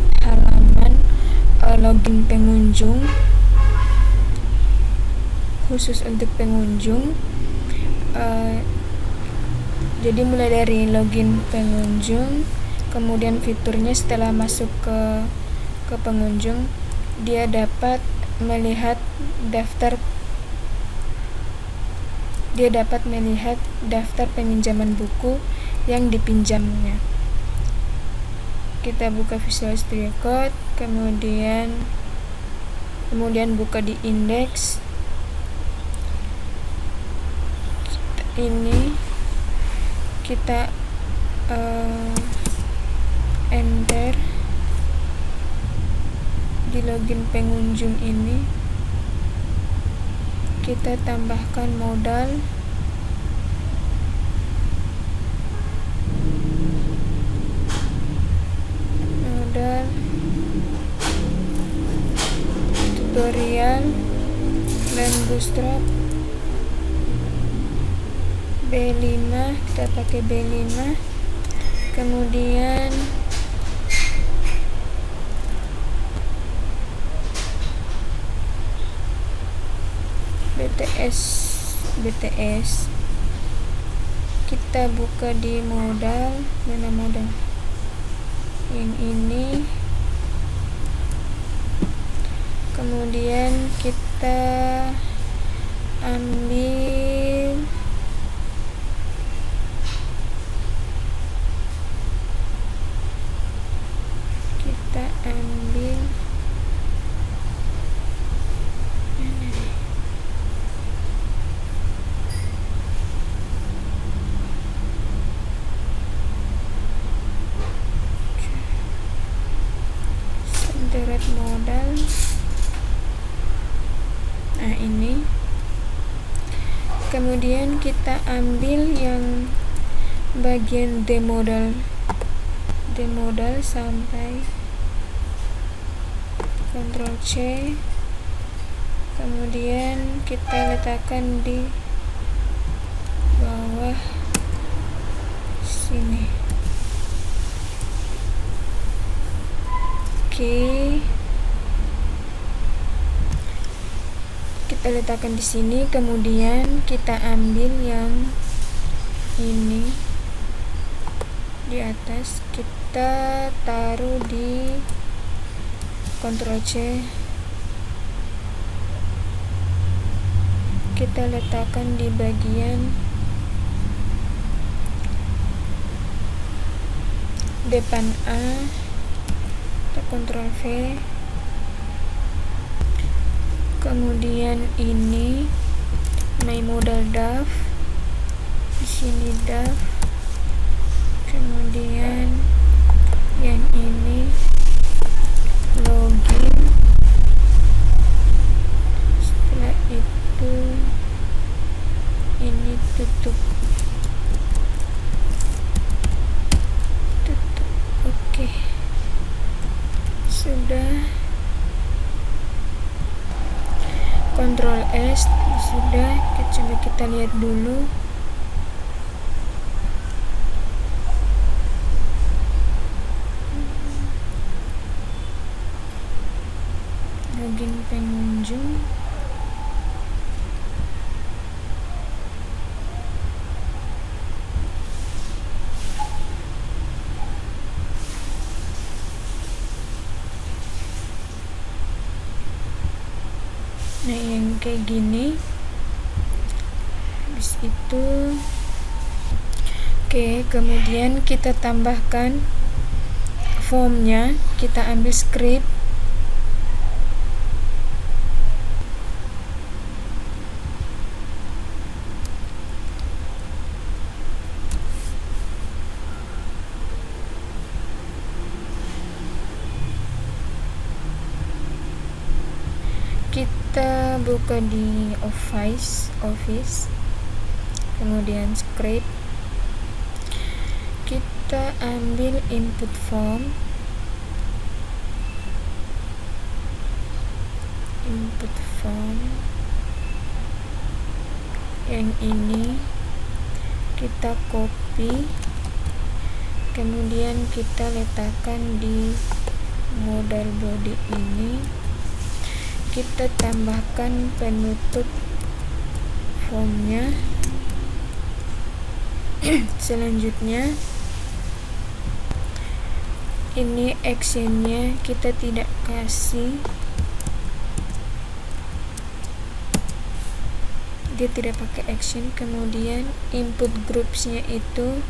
membuat halaman login pengunjung khusus untuk pengunjung. Jadi mulai dari login pengunjung, kemudian fiturnya setelah masuk ke pengunjung, dia dapat melihat daftar peminjaman buku yang dipinjamnya. Kita buka Visual Studio Code, kemudian buka di index. Ini kita enter di login pengunjung ini, kita tambahkan modal tutorial dan bootstrap B5, kita pakai B5, kemudian BTS kita buka di modal, mana modal yang ini, kemudian kita ambil sederet modal. Nah, ini. Kemudian kita ambil yang bagian demodal sampai Ctrl C, kemudian kita letakkan di bawah sini. Oke, kita letakkan di sini, kemudian kita ambil yang ini di atas, kita taruh di Ctrl C, kita letakkan di bagian depan A, kita Ctrl V, kemudian ini my modal DAF, di sini DAF, kemudian yang ini login, setelah itu ini tutup. Oke, sudah. Ctrl S, sudah. Coba kita lihat dulu. Login pengunjung. Nah, yang kayak gini. Habis itu oke, kemudian kita tambahkan formnya, kita ambil script, kita buka di Office, kemudian script, kita ambil input form, yang ini kita copy, kemudian kita letakkan di modal body ini kita tambahkan penutup formnya. Selanjutnya ini actionnya kita tidak kasih, dia tidak pakai action. Kemudian input groupsnya itu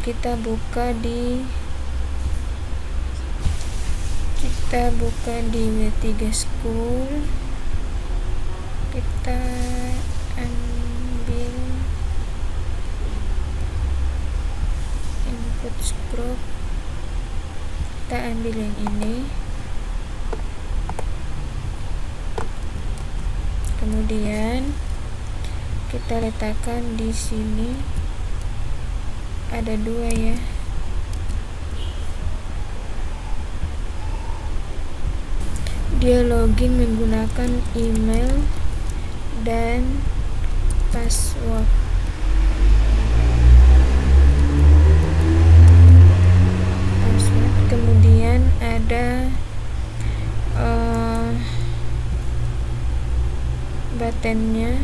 kita buka di W3 School, kita ambil input group, kita ambil yang ini, kemudian kita letakkan di sini, ada 2 ya. Dia login menggunakan email dan password. Kemudian ada buttonnya,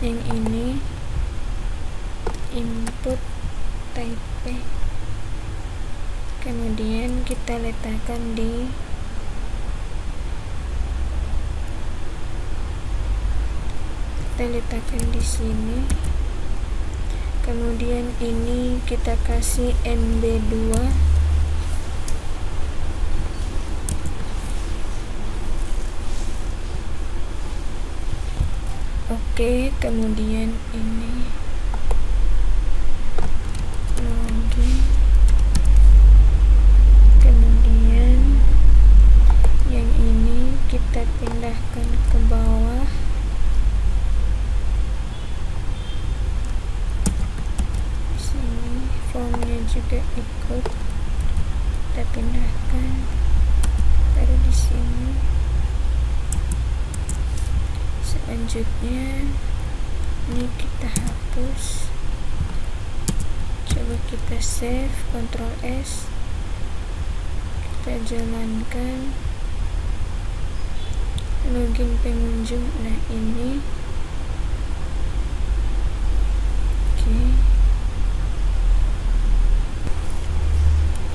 yang ini input type, kemudian kita letakkan di sini. Kemudian ini kita kasih NB2, oke. Kemudian ini login, kemudian yang ini kita pindahkan ke bawah, sini formnya juga ikut kita pindahkan, taruh di sini. Selanjutnya ini kita hapus, coba kita save, Ctrl S, kita jalankan login pengunjung. Nah ini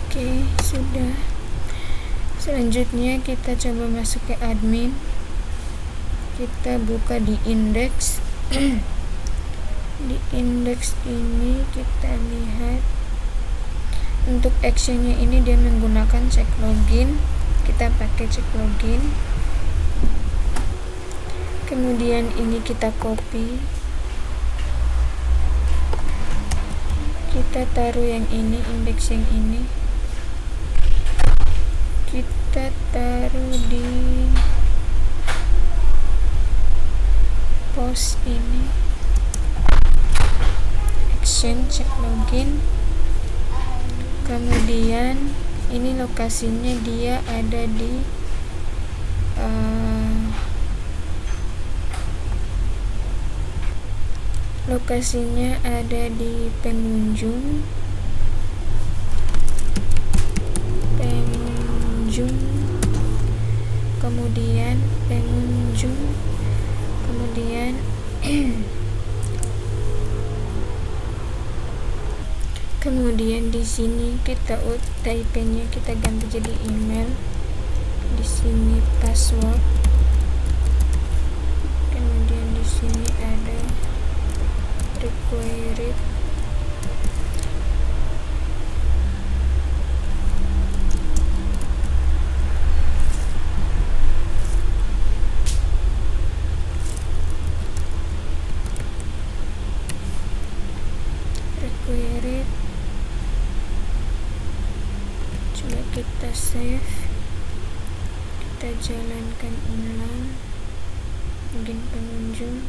oke, sudah. Selanjutnya kita coba masuk ke admin, kita buka di index. Di index ini kita lihat untuk actionnya ini dia menggunakan check login, kita pakai check login. Kemudian ini kita copy, kita taruh yang ini, index yang ini kita taruh di post ini, action check login. Kemudian ini lokasinya dia ada di pengunjung, kemudian pengunjung, kemudian kemudian di sini kita type-nya kita ganti jadi email, di sini password, kemudian di sini ada required, coba kita save, kita jalankan ulang login pengunjung.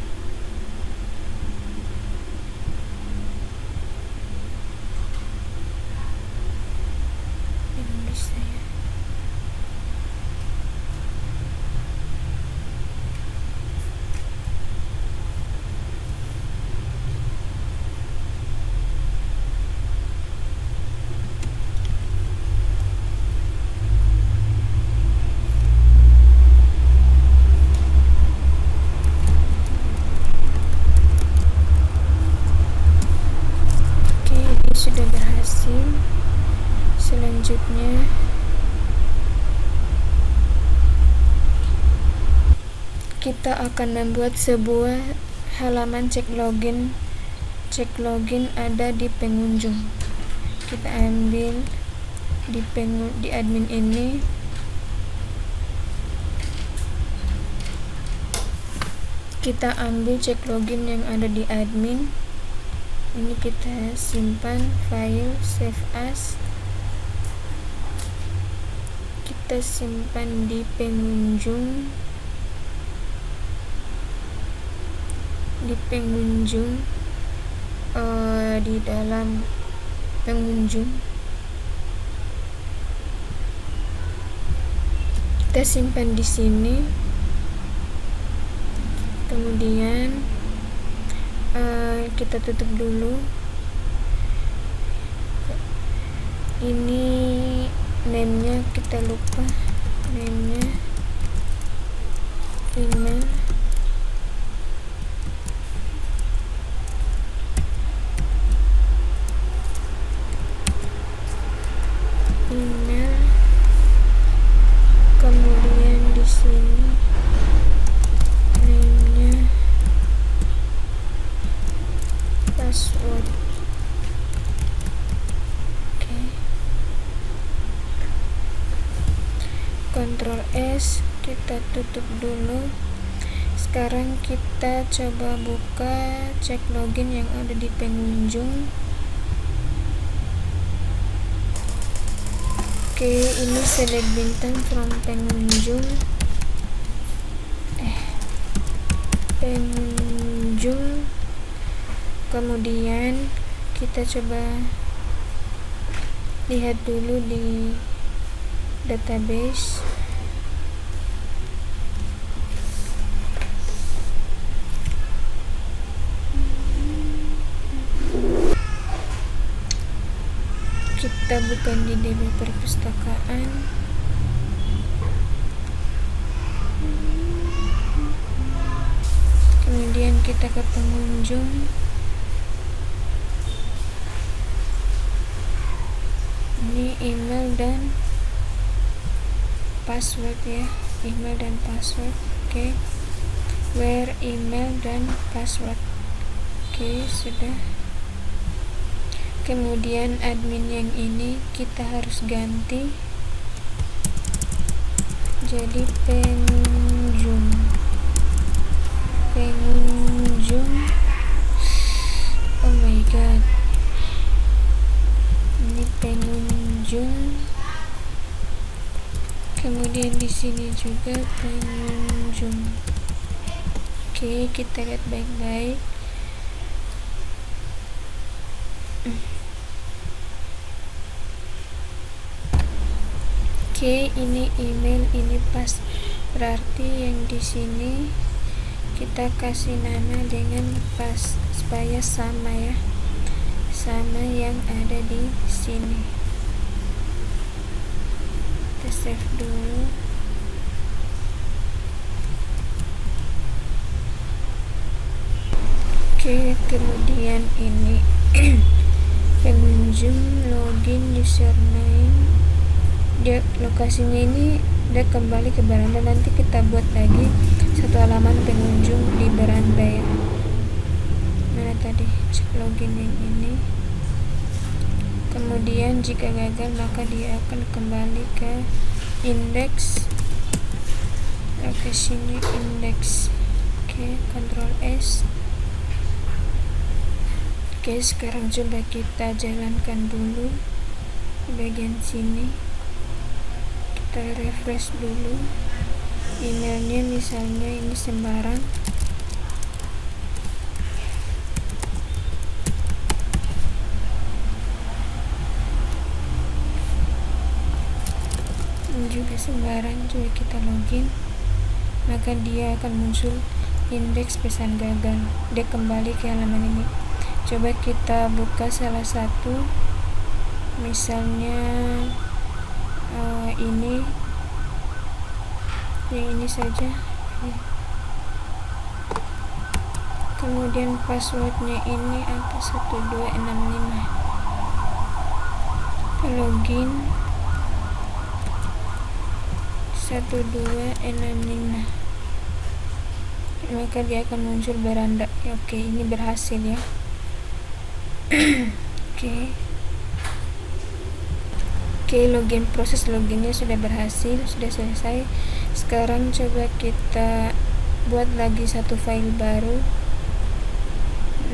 kita akan membuat sebuah halaman cek login ada di pengunjung. Kita ambil di admin ini, kita ambil cek login yang ada di admin ini, kita simpan file save as, kita simpan di pengunjung, di dalam pengunjung kita simpan di sini. Kemudian kita tutup dulu. Ini name-nya kita lupa, name-nya email, kemudian di sini name-nya password. Oke. Ctrl S, kita tutup dulu. Sekarang kita coba buka cek login yang ada di pengunjung. Oke, ini select bintang from pengunjung. Pengunjung. Kemudian kita coba lihat dulu di database. Kita buka di DB perpustakaan. Kemudian kita ke pengunjung. Ini email dan password ya, email dan password. Oke. Where email dan password. Oke, sudah. Kemudian admin yang ini kita harus ganti jadi pengunjung. Oh my god, ini pengunjung. Kemudian di sini juga pengunjung. Oke, kita lihat baik-baik. Oke, ini email, ini pas. Berarti yang di sini kita kasih nama dengan pas supaya sama ya, sama yang ada di sini. Kita save dulu. Oke, kemudian ini pengunjung login username. Dia lokasinya ini dia kembali ke beranda. Nanti kita buat lagi satu halaman pengunjung di beranda ya. Mana tadi cek login yang ini. Kemudian jika gagal maka dia akan kembali ke index. Oke, sini index. Oke, Ctrl S. Oke, sekarang coba kita jalankan dulu di bagian sini. Kita refresh dulu emailnya, misalnya ini sembarang. Ini juga sembarang. Coba kita login, maka dia akan muncul indeks pesan gagal. Dia kembali ke halaman ini. Coba kita buka salah satu, misalnya ini, yang ini saja. Kemudian passwordnya ini apa, 1265. Login 1265. maka dia akan muncul beranda. Oke, ini berhasil ya. Oke, login, proses loginnya sudah berhasil, sudah selesai. Sekarang coba kita buat lagi satu file baru,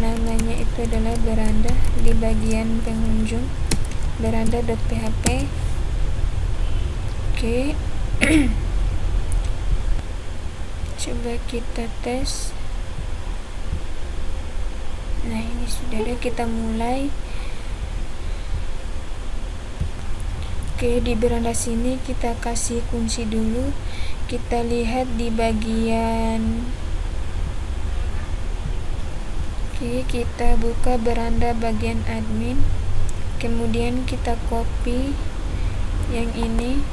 namanya itu adalah beranda. Di bagian pengunjung beranda.php. Oke. Coba kita tes. Nah, ini sudah ada, kita mulai. Oke, di beranda sini kita kasih kunci dulu. Kita lihat di bagian, oke, kita buka beranda bagian admin, kemudian kita copy yang ini,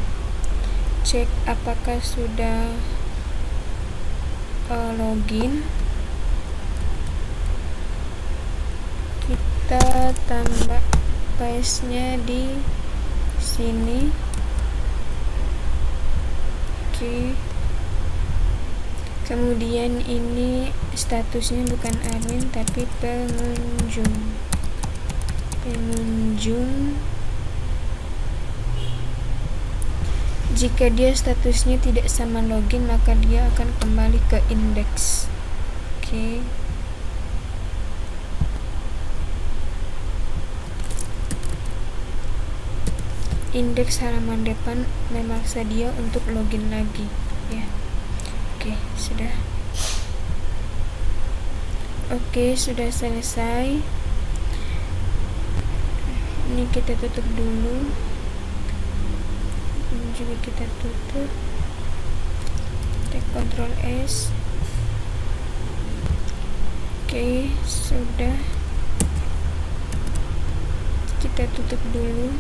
cek apakah sudah login. Kita tambah paste-nya di sini. Oke. Kemudian ini statusnya bukan admin tapi pengunjung. Jika dia statusnya tidak sama login, maka dia akan kembali ke indeks. Oke. Indeks halaman depan memaksa dia untuk login lagi ya. Oke, sudah. Oke, sudah selesai. Ini kita tutup dulu. Ini juga kita tutup. Tekan Ctrl S. Oke, sudah. Kita tutup dulu.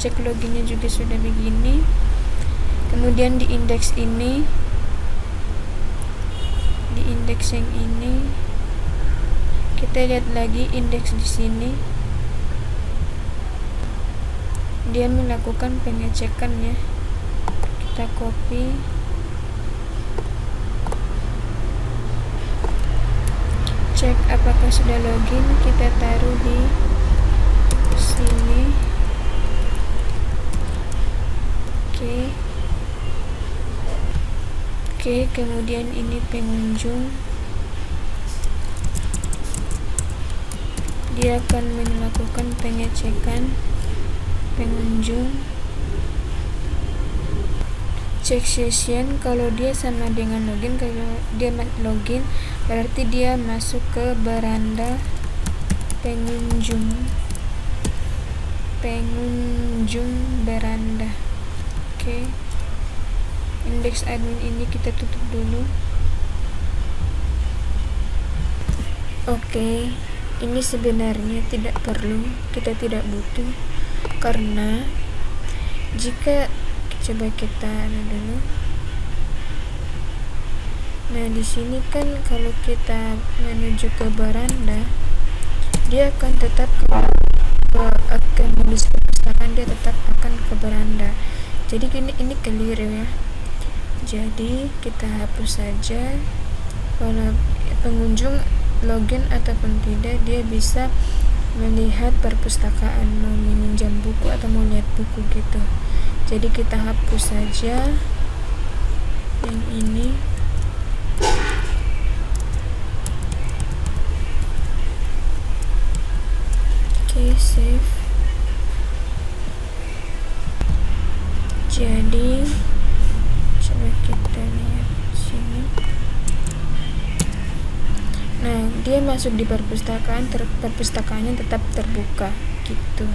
Cek loginnya juga sudah begini. Kemudian di indeks ini, di indeks yang ini, kita lihat lagi indeks di sini. Dia melakukan pengecekan ya. Kita copy. Cek apakah sudah login, kita taruh di sini. Oke, kemudian ini pengunjung. Dia akan melakukan pengecekan pengunjung. Cek session, kalau dia sama dengan login, kalau dia login berarti dia masuk ke beranda pengunjung beranda. Oke. Indeks admin ini kita tutup dulu. Oke, ini sebenarnya tidak perlu, kita tidak butuh, karena jika coba kita dulu. Nah, di sini kan kalau kita menuju ke beranda, dia akan tetap akan menuju perpustakaan, dia tetap akan ke beranda. Jadi ini keliru ya. Jadi kita hapus saja. Kalau pengunjung login ataupun tidak, dia bisa melihat perpustakaan, mau meminjam buku atau mau lihat buku gitu. Jadi kita hapus saja yang ini. Oke, save. Jadi coba kita lihat sini. Nah, dia masuk di perpustakaan, perpustakaannya tetap terbuka gitu.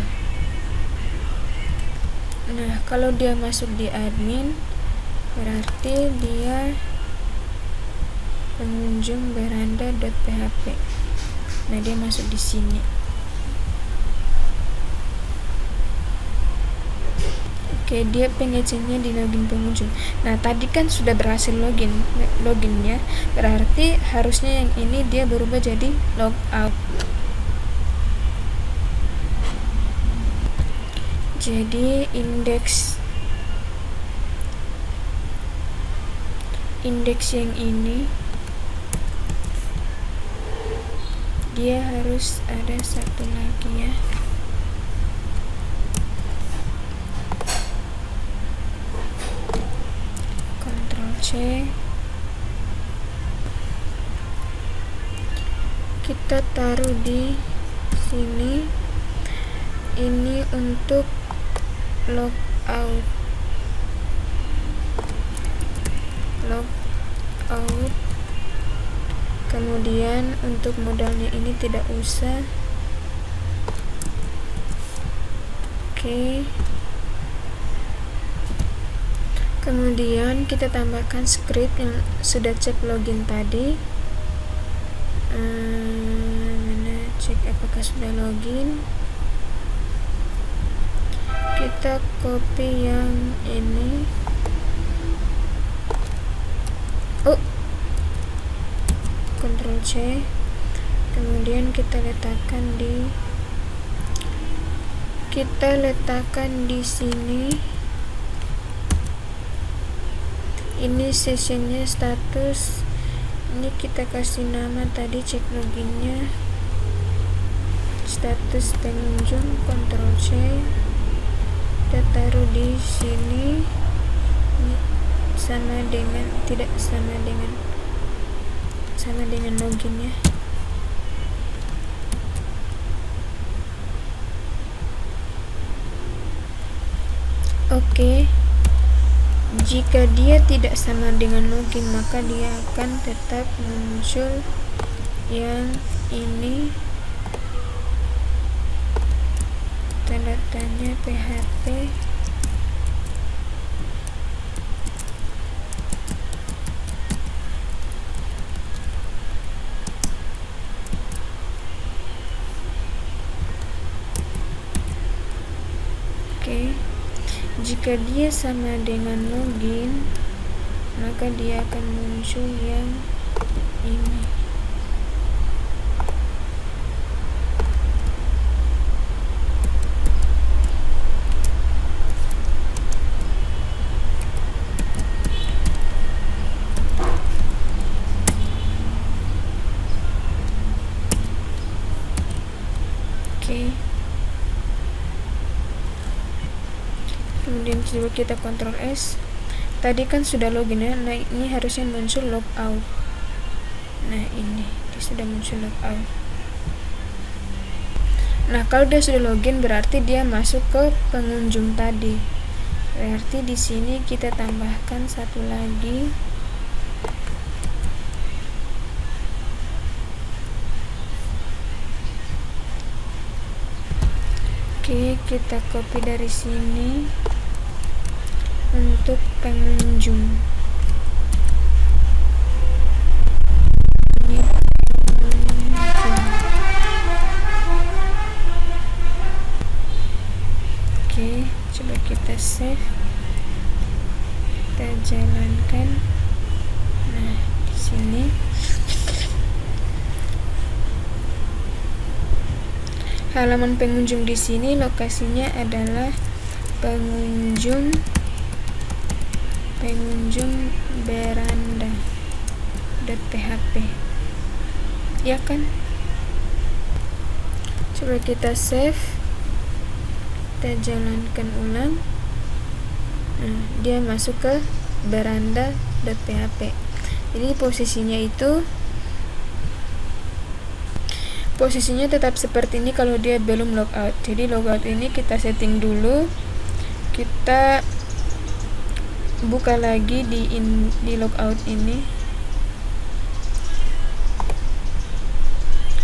Nah, kalau dia masuk di admin, berarti dia pengunjung beranda.php. Nah, dia masuk di sini. Oke, dia pengecekannya di login pengunjung. Nah, tadi kan sudah berhasil loginnya, berarti harusnya yang ini dia berubah jadi logout. Jadi indeks yang ini dia harus ada satu lagi ya. Ctrl C, kita taruh di sini. Ini untuk logout, kemudian untuk modalnya ini tidak usah. Oke. Kemudian kita tambahkan script yang sudah cek login tadi. Mana cek apakah sudah login. Kita copy yang ini. Ctrl C, kemudian kita letakkan di sini. Ini sessionnya status. Ini kita kasih nama tadi, cek loginnya status pengunjung. Ctrl C, kita taruh di sini. Ini sama dengan loginnya. Oke. Jika dia tidak sama dengan login, maka dia akan tetap muncul yang ini, tanda tanya PHP. Oke. Jika dia sama dengan login, maka dia akan muncul yang ini. Oke. Kemudian coba kita Ctrl S. Tadi kan sudah login ya. Nah, ini harusnya muncul logout. Nah, ini dia sudah muncul logout. Nah, kalau dia sudah login berarti dia masuk ke pengunjung tadi. Berarti di sini kita tambahkan satu lagi. Oke, kita copy dari sini untuk pengunjung. Ini pengunjung. Oke, coba kita save, kita jalankan. Nah, di sini halaman pengunjung. Di sini lokasinya adalah pengunjung beranda.php, ya kan? Coba kita save, kita jalankan ulang. Nah, dia masuk ke beranda.php. Jadi posisinya tetap seperti ini kalau dia belum logout. Jadi logout ini kita setting dulu. Kita buka lagi di logout ini.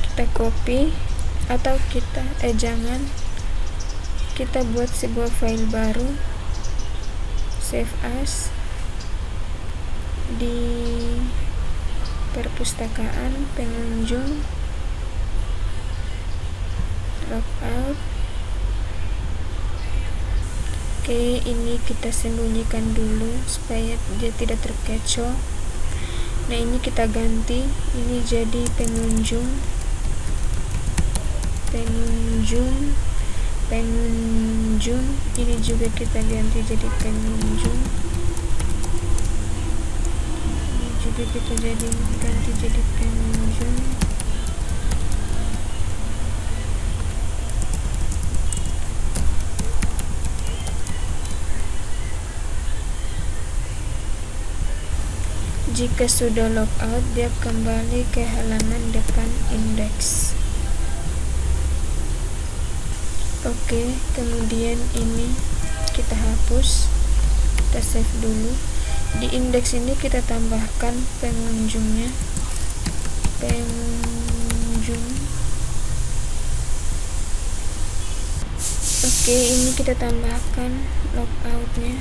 Kita copy atau kita kita buat sebuah file baru, save as di perpustakaan pengunjung logout. Oke, ini kita sembunyikan dulu supaya dia tidak terkecoh. Nah, ini kita ganti, ini jadi pengunjung. Ini juga kita ganti jadi pengunjung. Ini juga kita ganti jadi pengunjung. Jika sudah logout, dia kembali ke halaman depan indeks. Oke, kemudian ini kita hapus, kita save dulu. Di indeks ini kita tambahkan pengunjung. Oke, ini kita tambahkan logoutnya,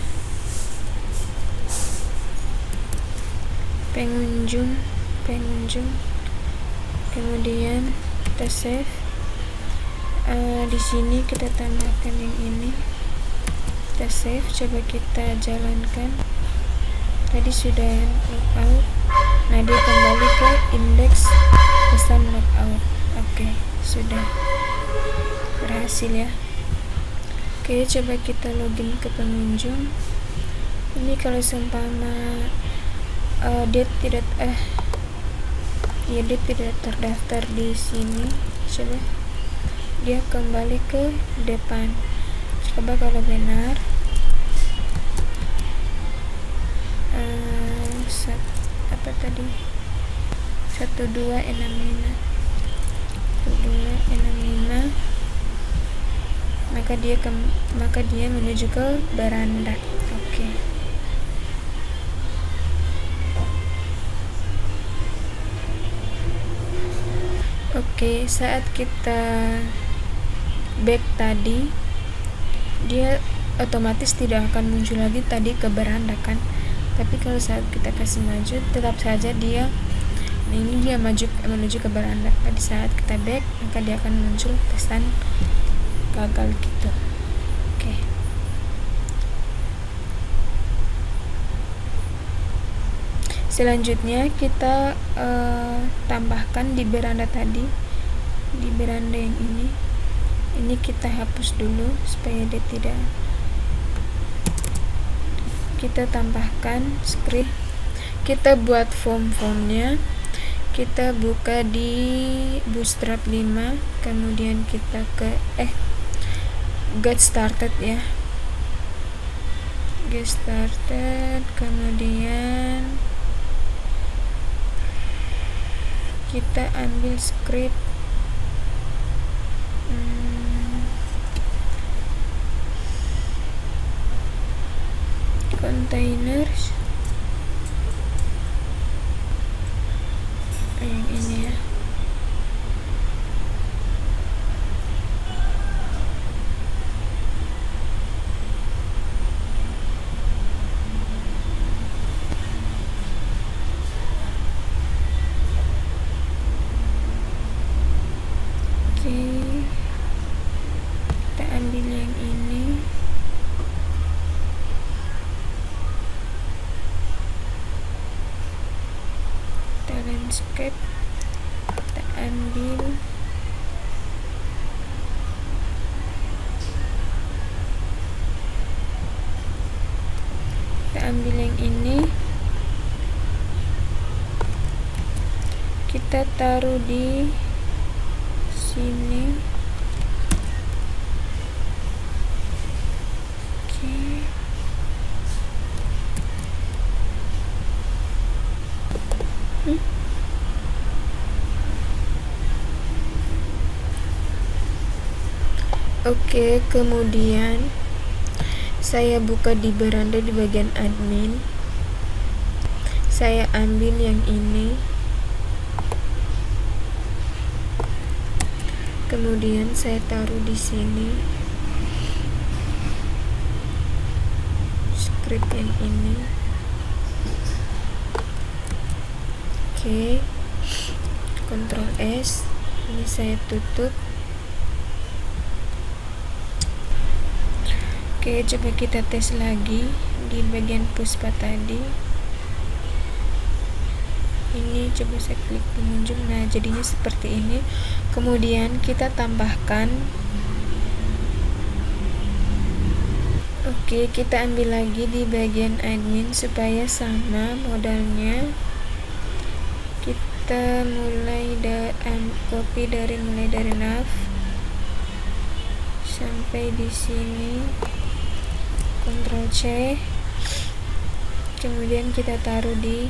pengunjung, kemudian kita save. Di sini kita tambahkan yang ini, kita save, coba kita jalankan. Tadi sudah logout, nah dia kembali ke indeks pesan logout. Oke, sudah berhasil ya. Oke, coba kita login ke pengunjung. Ini kalau seumpama dia tidak terdaftar di sini, coba dia kembali ke depan. Coba kalau benar, apa tadi, 1265, maka dia menuju ke beranda. Oke, saat kita back tadi, dia otomatis tidak akan muncul lagi tadi ke beranda kan. Tapi kalau saat kita kasih maju, tetap saja dia menuju ke beranda. Pada saat kita back, maka dia akan muncul pesan gagal gitu. Oke. Selanjutnya kita tambahkan di beranda tadi, di beranda yang ini kita hapus dulu supaya dia tidak. Kita tambahkan script, kita buat formnya, kita buka di Bootstrap 5, kemudian kita ke get started ya, get started, kemudian kita ambil script containers yang ini ya. Kita ambil yang ini, kita landscape, kita ambil yang ini, kita taruh di sini. Oke, kemudian saya buka di beranda di bagian admin. Saya ambil yang ini. Kemudian saya taruh di sini. Script yang ini. Oke. Ctrl S. Ini saya tutup. Oke, coba kita tes lagi di bagian Puspa tadi. Ini coba saya klik pengunjung, nah jadinya seperti ini. Kemudian kita tambahkan, oke, kita ambil lagi di bagian admin supaya sama modelnya. Kita mulai copy mulai dari nav sampai di sini. Ctrl C, kemudian kita taruh di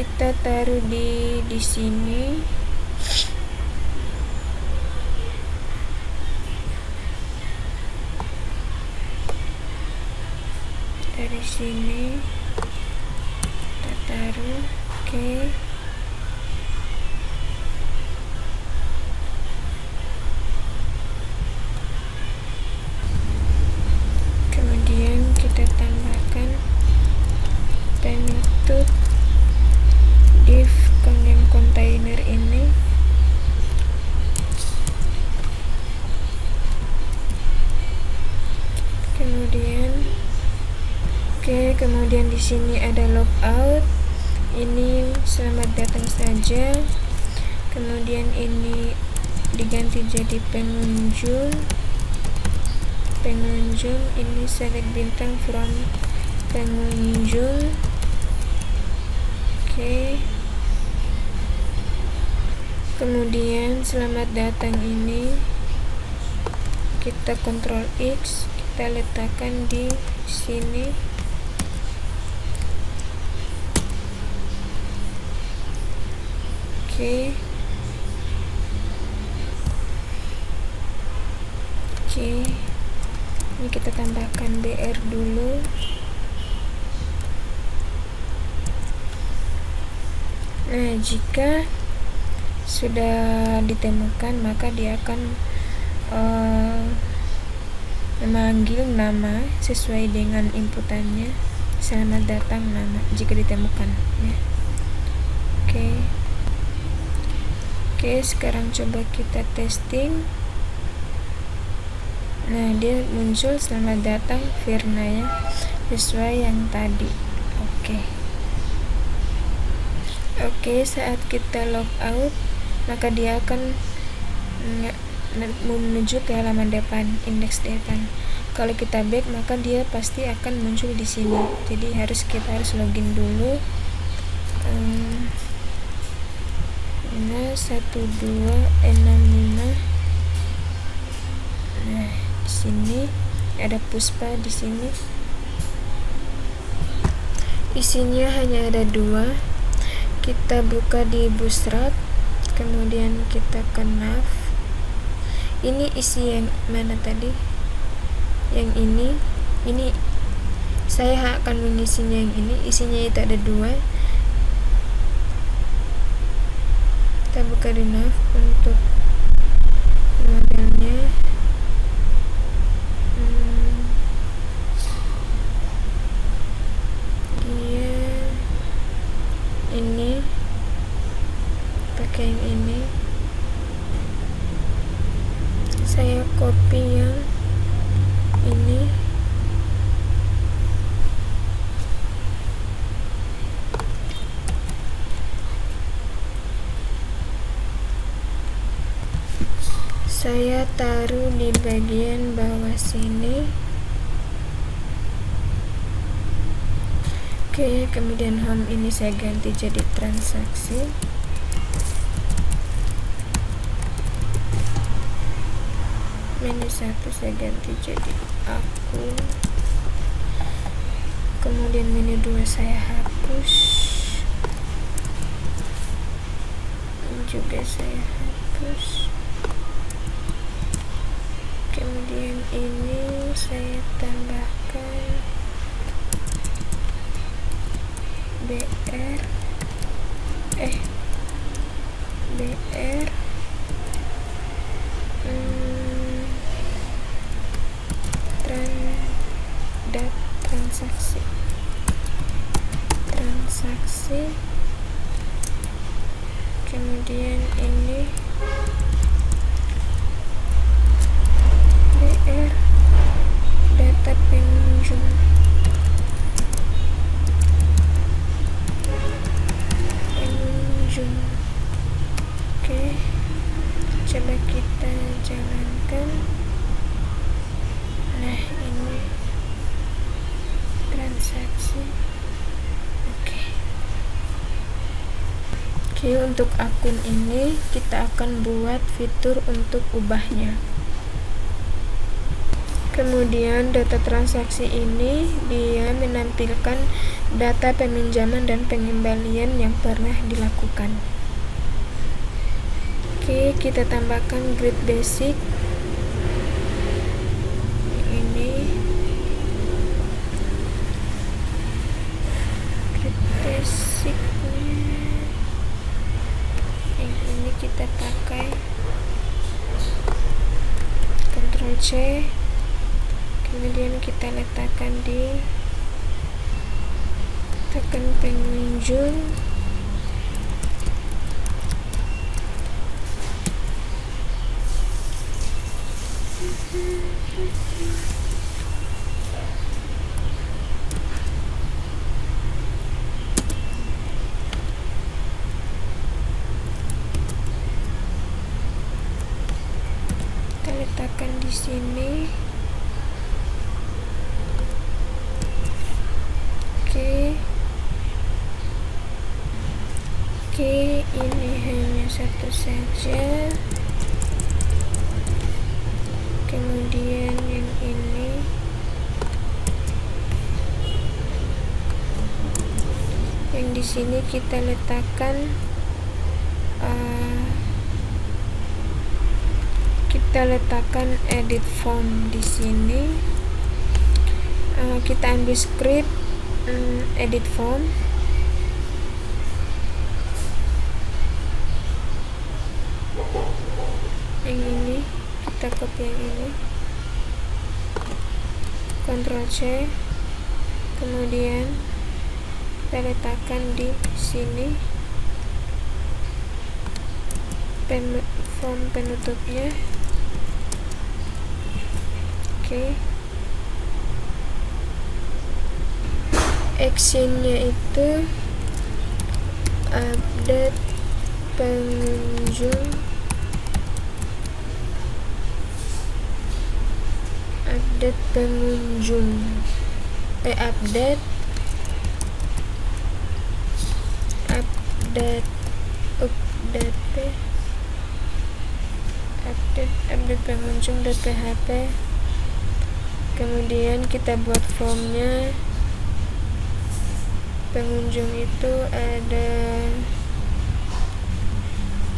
kita taruh di sini. Dari sini kita taruh. Oke. Kemudian kita tambahkan penutup div container ini. Kemudian di sini ada logout. Ini selamat datang saja. Kemudian ini diganti jadi pengunjung. Ini select bintang from pengunjung. Oke. Kemudian selamat datang ini kita Ctrl X, kita letakkan di sini. Oke. Ini kita tambahkan BR dulu. Nah, jika sudah ditemukan, maka dia akan memanggil nama sesuai dengan inputannya. Selamat datang nama jika ditemukan, ya. Oke, sekarang coba kita testing. Nah, dia muncul selamat datang Firna, ya, sesuai yang tadi. Oke, saat kita logout, maka dia akan menuju ke halaman depan, indeks depan. Kalau kita back, maka dia pasti akan muncul di sini. Jadi kita harus login dulu. 1265. Nah, di sini ada Puspa di sini. Isinya hanya ada 2. Kita buka di Bootstrap, kemudian kita ke nav. Ini isi yang mana tadi? Yang ini saya akan mengisinya yang ini. Isinya itu ada 2. Kita buka di nav untuk modelnya. Dia ini pakai yang ini. Saya copy yang ini. Saya taruh di bagian bawah sini. Oke, kemudian home ini saya ganti jadi transaksi. Menu 1 saya ganti jadi akun. Kemudian menu 2 saya hapus. Ini juga saya hapus. Kemudian ini saya tambahkan BR transaksi. Kemudian ini BR data pengunjung. Oke, coba kita jalankan. Nah, ini transaksi. Oke, untuk akun ini kita akan buat fitur untuk ubahnya. Kemudian data transaksi ini dia menampilkan data peminjaman dan pengembalian yang pernah dilakukan. Oke, kita tambahkan grid basic. Ini grid basicnya yang ini kita pakai. Ctrl C. Kemudian kita letakkan di tekan pengunjung, kita letakkan di sini. Oke, ini hanya satu saja. Kemudian yang ini yang di sini kita letakkan edit form di sini. Kita ambil script edit form. Yang ini kita copy, yang ini Ctrl C, kemudian kita letakkan di sini form penutupnya. Oke, actionnya itu update pengunjung, update pengunjung.php. Kemudian kita buat formnya. Pengunjung itu ada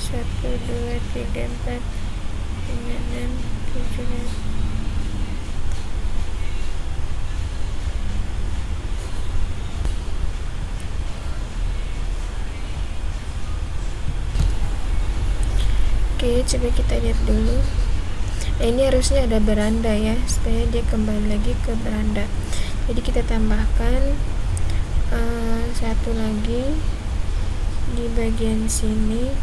1, 2, 3, 4, 5, 6, 7. Oke, coba kita lihat dulu. Ini harusnya ada beranda ya, supaya dia kembali lagi ke beranda. Jadi kita tambahkan satu lagi di bagian sini.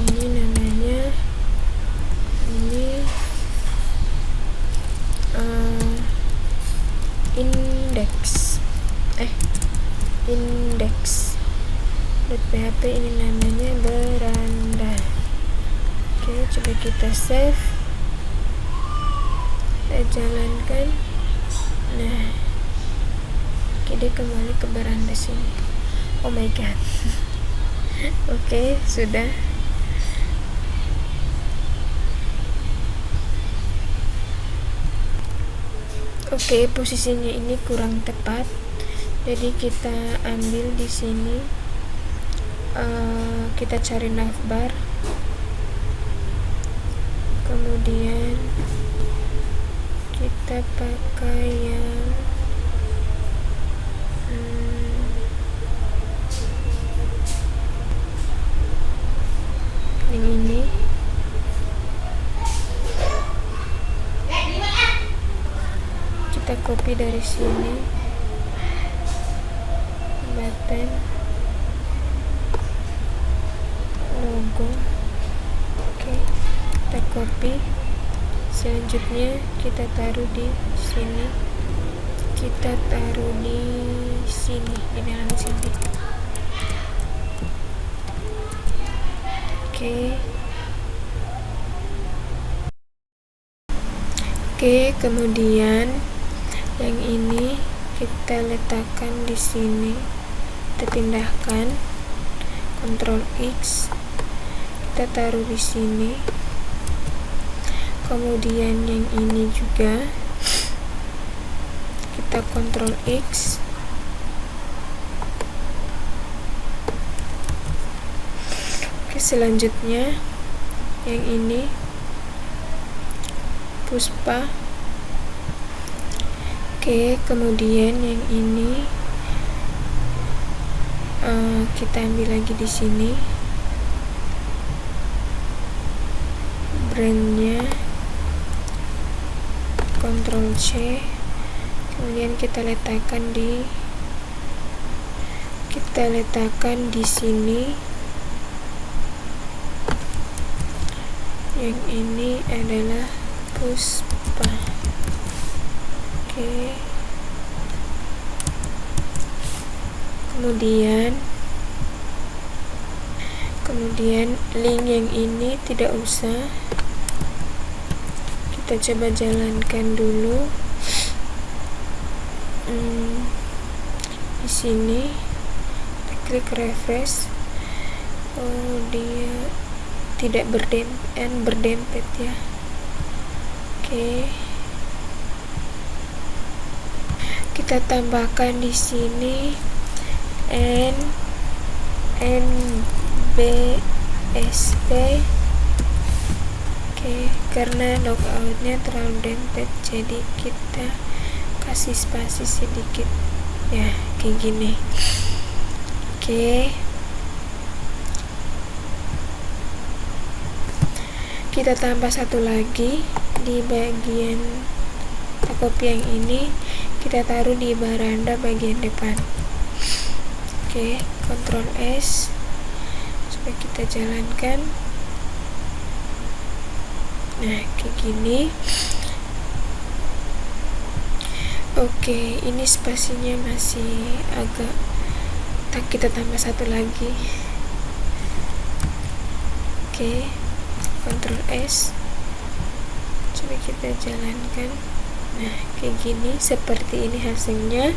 Ini namanya index.php, ini namanya beranda. Oke, coba kita save, kita jalankan. Nah, oke, dia kembali ke beranda sini. Oh my god. Oke, sudah. Oke, posisinya ini kurang tepat. Jadi kita ambil di sini, kita cari navbar, kemudian kita pakai yang ini. Kita copy dari sini, button, logo. Oke, kita copy. Selanjutnya kita taruh di sini, di dalam sini. Oke, kemudian yang ini kita letakkan di sini, kita pindahkan, Ctrl X, kita taruh di sini. Kemudian yang ini juga kita Ctrl X. Oke, selanjutnya yang ini Puspa. Oke, kemudian yang ini kita ambil lagi di sini brandnya, Ctrl C, kemudian kita letakkan di sini. Yang ini adalah Puspa. Oke. Kemudian link yang ini tidak usah, kita coba jalankan dulu. Di sini klik refresh. Oh, dia tidak berdempet ya. Oke. Kita tambahkan di sini NBSP. Oke, karena logoutnya terlalu dempet, jadi kita kasih spasi sedikit ya, kayak gini. Oke, kita tambah satu lagi di bagian copy yang ini, kita taruh di baranda bagian depan. Oke, Ctrl S supaya kita jalankan. Nah, kayak gini. Oke, ini spasinya masih agak, kita tambah satu lagi. Oke, Ctrl S, coba kita jalankan. Nah, kayak gini, seperti ini hasilnya.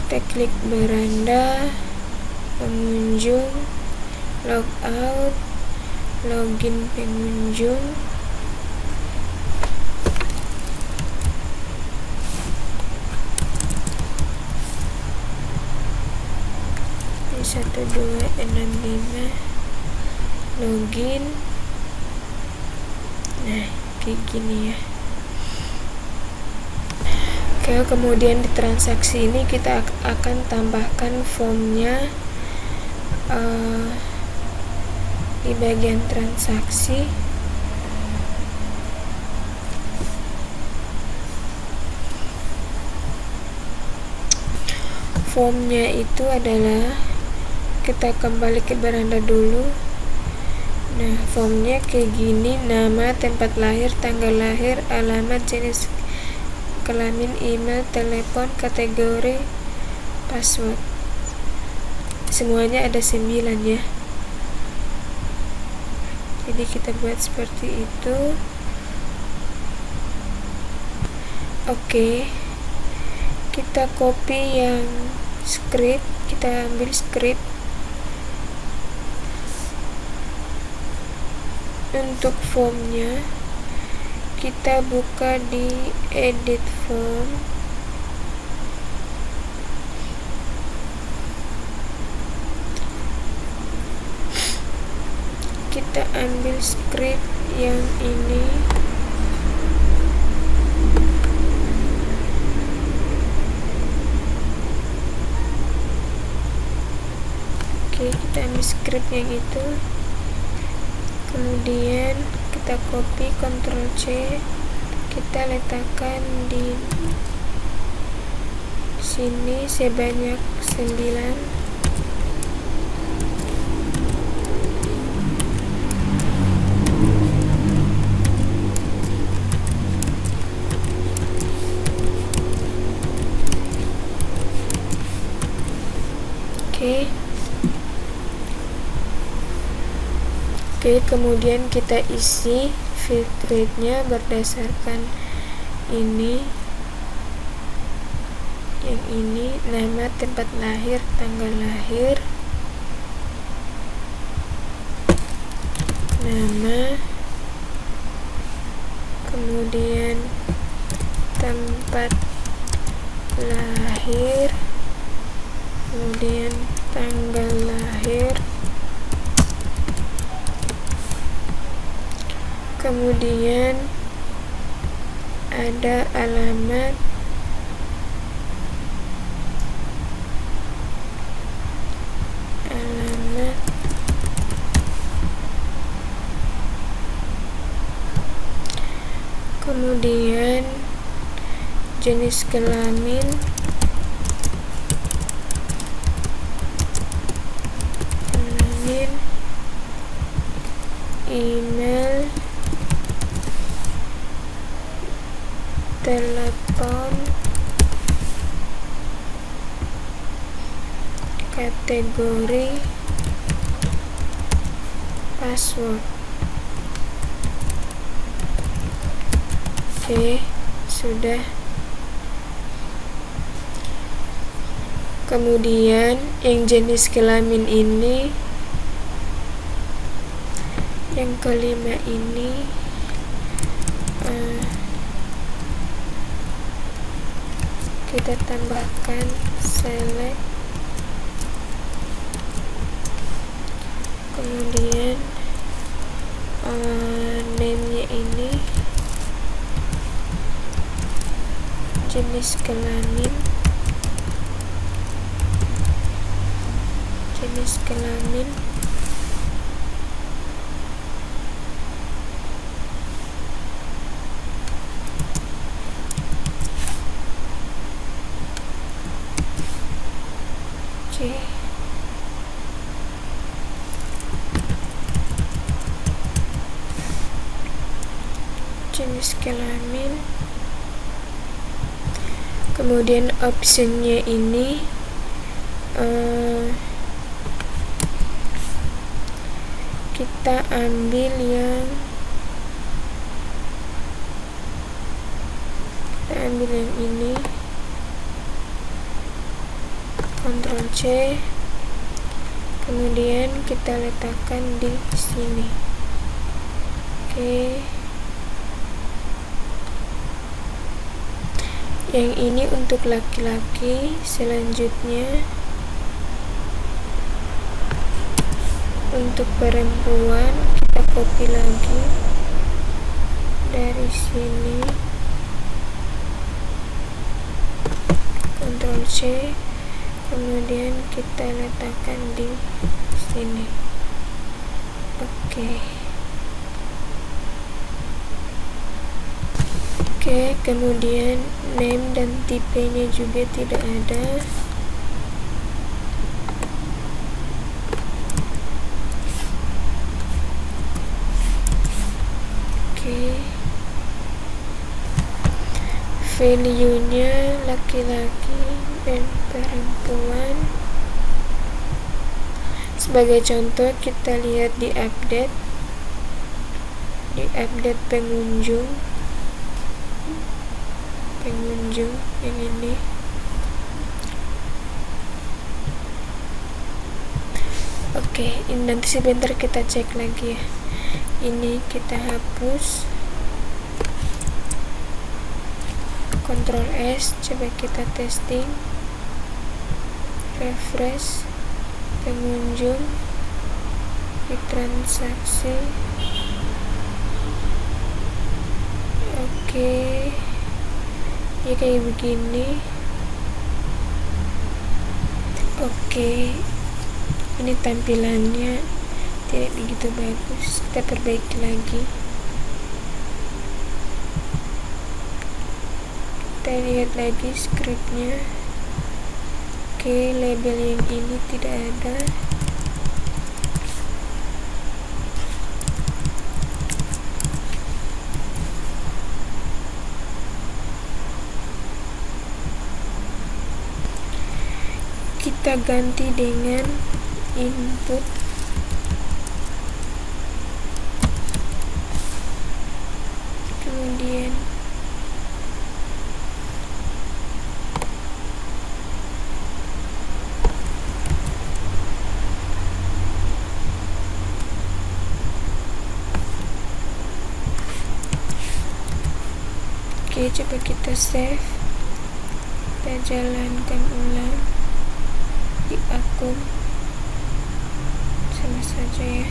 Kita klik baranda, pengunjung, logout, login pengunjung. Ini 1265 login. Nah, kayak gini ya. Oke, kemudian di transaksi ini kita akan tambahkan formnya di bagian transaksi. Formnya itu adalah, kita kembali ke baranda dulu. Nah, formnya kayak gini: nama, tempat lahir, tanggal lahir, alamat, jenis kelamin, email, telepon, kategori, password. Semuanya ada 9 ya. Jadi kita buat seperti itu. Oke, kita copy yang script, kita ambil script. Untuk formnya kita buka di edit form. Kita ambil script yang ini. Oke, kita ambil script yang itu. Kemudian kita copy, Ctrl C, kita letakkan di sini sebanyak 9. Oke, kemudian kita isi field rate-nya berdasarkan ini Yang ini nama, tempat lahir, tanggal lahir, nama, kemudian tempat lahir, kemudian tanggal lahir, kemudian ada alamat, kemudian jenis kelamin, email, telepon, kategori, password. Oke, sudah. Kemudian yang jenis kelamin ini, yang kelima ini kita tambahkan select, kemudian name-nya ini jenis kelamin, oke. Jenis kelamin, kemudian optionnya ini kita ambil yang ini, Ctrl C, kemudian kita letakkan di sini. Oke. Yang ini untuk laki-laki. Selanjutnya untuk perempuan kita copy lagi dari sini, Ctrl C, kemudian kita letakkan di sini. Oke. Oke, kemudian name dan tipenya juga tidak ada. Oke. Value-nya laki-laki dan perempuan. Sebagai contoh kita lihat di update pengunjung yang ini. Oke, ini nanti sebentar kita cek lagi ya. Ini kita hapus, Ctrl S, coba kita testing, refresh, pengunjung di transaksi. Oke, ya kayak begini. Oke, ini tampilannya tidak begitu bagus, kita perbaiki lagi. Kita lihat lagi scriptnya. Oke, label yang ini tidak ada. Kita ganti dengan input. Kemudian coba kita save, kita jalankan ulang di akun, sama saja ya.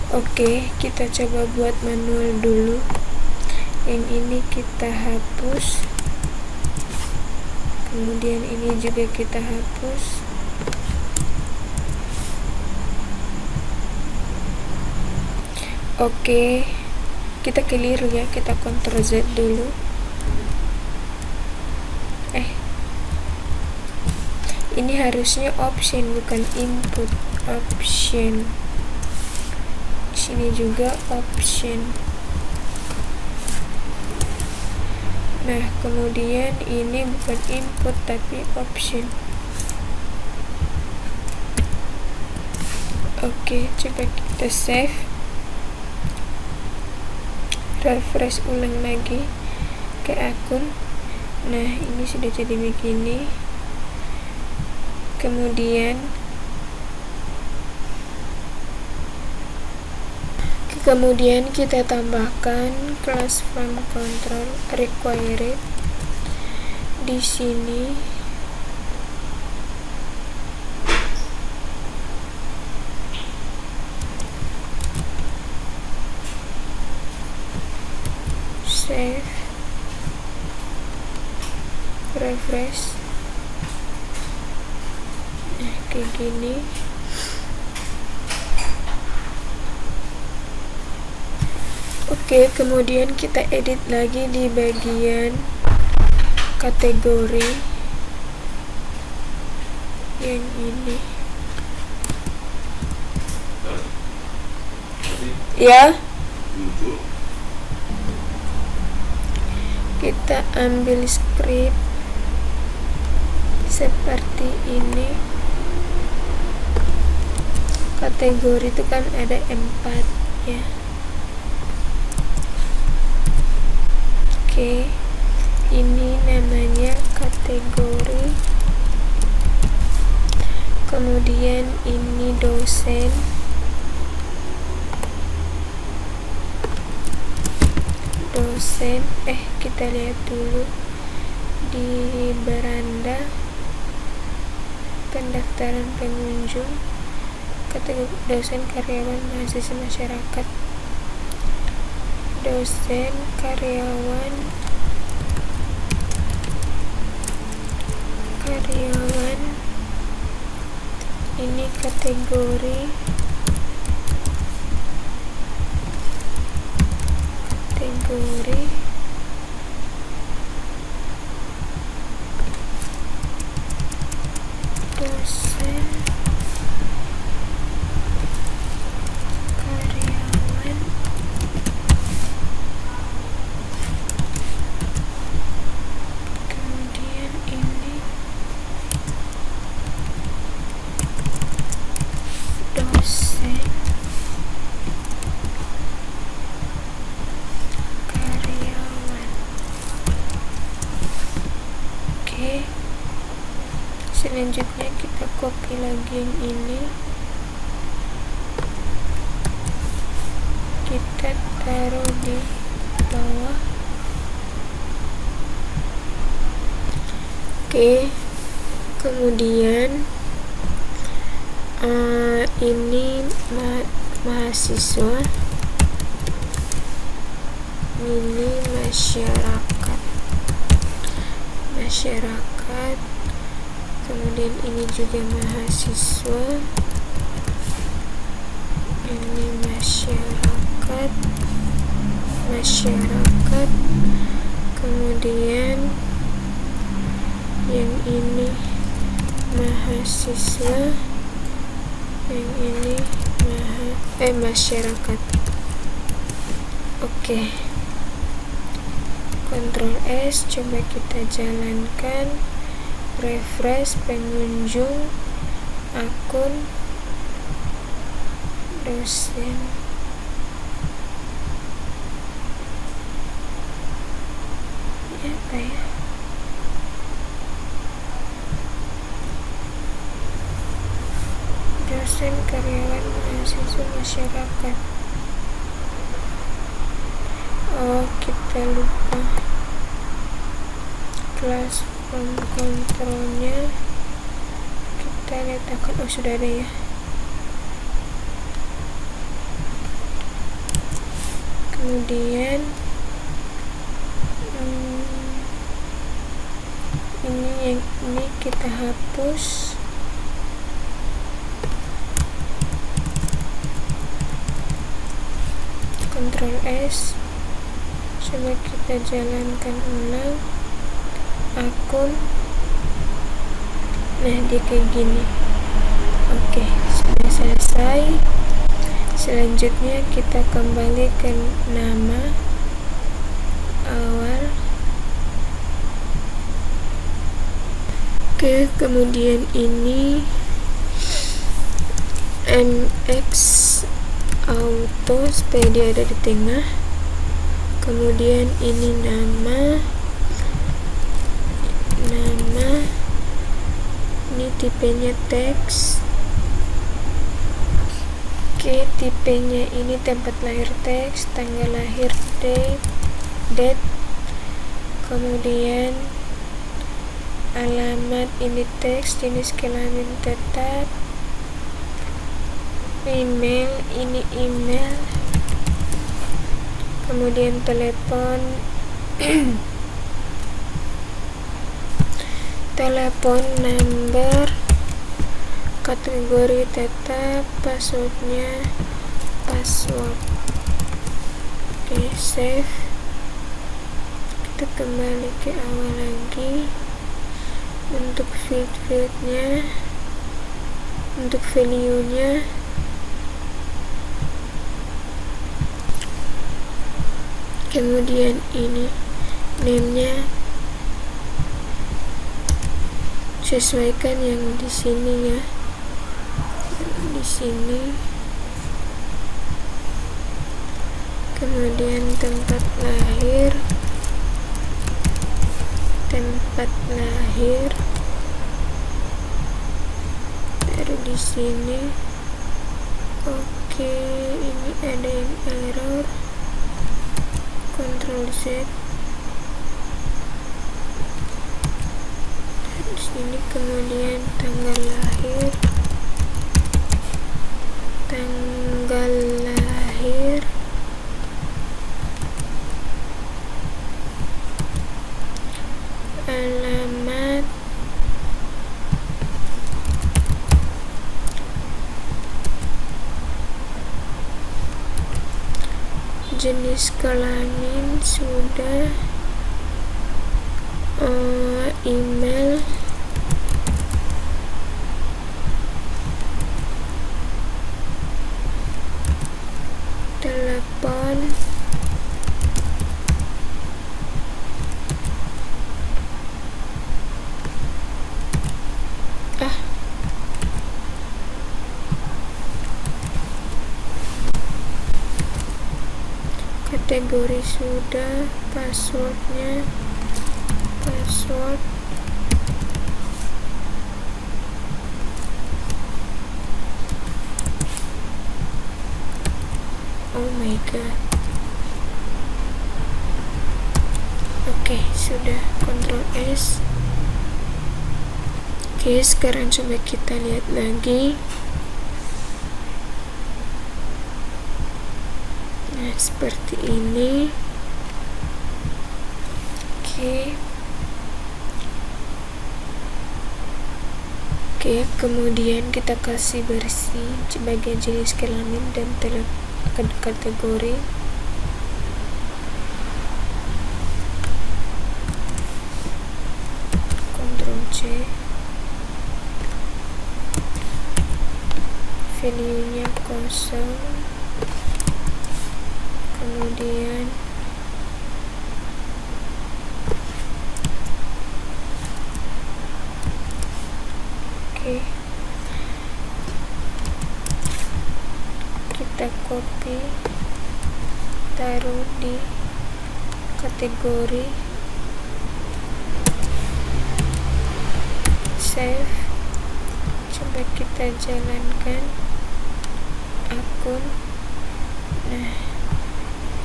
Oke, kita coba buat manual dulu. Yang ini kita hapus, kemudian ini juga kita hapus. Oke, kita keliru ya, kita Ctrl Z dulu. Ini harusnya option bukan input, option. Sini juga option. Nah, kemudian ini bukan input tapi option. Oke, coba kita save, refresh ulang lagi ke akun. Nah, ini sudah jadi begini. Kemudian kita tambahkan class from control required di sini. Save, refresh. Kayak gini. Oke, kemudian kita edit lagi di bagian kategori yang ini ya. Kita ambil script seperti ini. Kategori itu kan ada 4 ya. Oke, ini namanya kategori. Kemudian ini dosen. Kita lihat dulu di beranda pendaftaran pengunjung, kategori dosen, karyawan, mahasiswa, masyarakat. Dosen, karyawan, ini kategori, dosen, karyawan, kemudian ini dosen, karyawan. Oke, selanjutnya kita copy lagi yang ini, kita taruh di bawah. Oke, kemudian ini mahasiswa, ini masyarakat, kemudian ini juga mahasiswa, ini masyarakat, kemudian yang ini mahasiswa, yang ini masyarakat. Oke, Ctrl S, coba kita jalankan, refresh pengunjung, akun, dosen. Ini apa ya? Dosen, karyawan, mahasiswa, masyarakat. kita lupa class from controlnya kita letakkan, oh sudah ada ya. Kemudian ini kita hapus. Ctrl S. Coba kita jalankan ulang akun. Nah, dia kayak gini. Oke, sudah selesai. Selanjutnya kita kembali ke nama awal. Oke, kemudian ini MX auto supaya dia ada di tengah. Kemudian ini nama, ini tipenya teks. Oke, tipenya ini tempat lahir teks, tanggal lahir date. Kemudian alamat ini teks, jenis kelamin tetap. Email ini email. Kemudian telepon telepon number, kategori tetap, passwordnya password. Oke, save. Kita kembali ke awal lagi. Untuk fieldnya, untuk value-nya kemudian ini name-nya sesuaikan yang di sini ya, di sini. Kemudian tempat lahir taruh di sini. Oke, ini ada yang error. Ctrl Z. Di sini kemudian tanggal lahir. Alamat, jenis kelamin sudah, email, telepon, kategori sudah, passwordnya password. Oh my god. Oke, sudah. Ctrl S. Oke, sekarang coba kita lihat lagi. Nah, seperti ini. Oke, kemudian kita kasih bersih sebagai jenis kelamin dan kategori. Ctrl C. Value-nya kosong. Kemudian kita copy, taruh di kategori, save. Coba kita jalankan akun. Nah,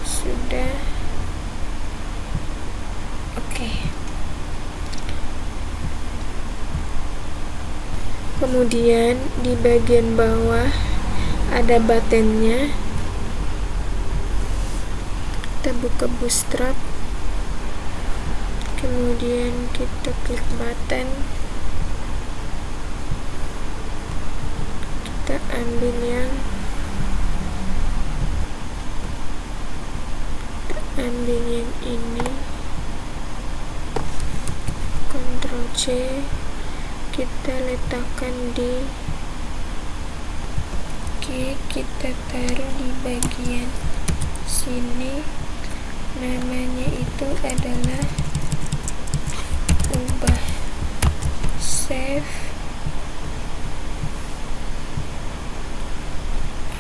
sudah. Kemudian di bagian bawah ada buttonnya, kita buka Bootstrap, kemudian kita klik button, kita ambil yang ini, Ctrl C, kita letakkan di kita taruh di bagian sini, namanya itu adalah ubah save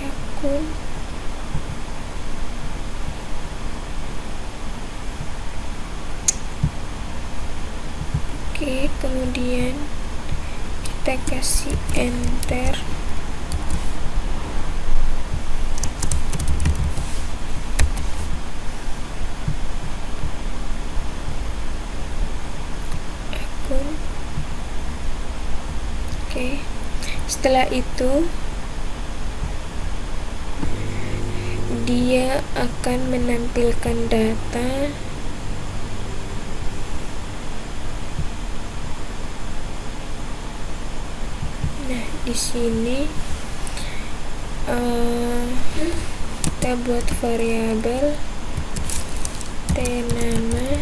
akun. Kemudian kita kasih enter. Akun. Setelah itu dia akan menampilkan data. Nah, di sini kita buat variabel t nama,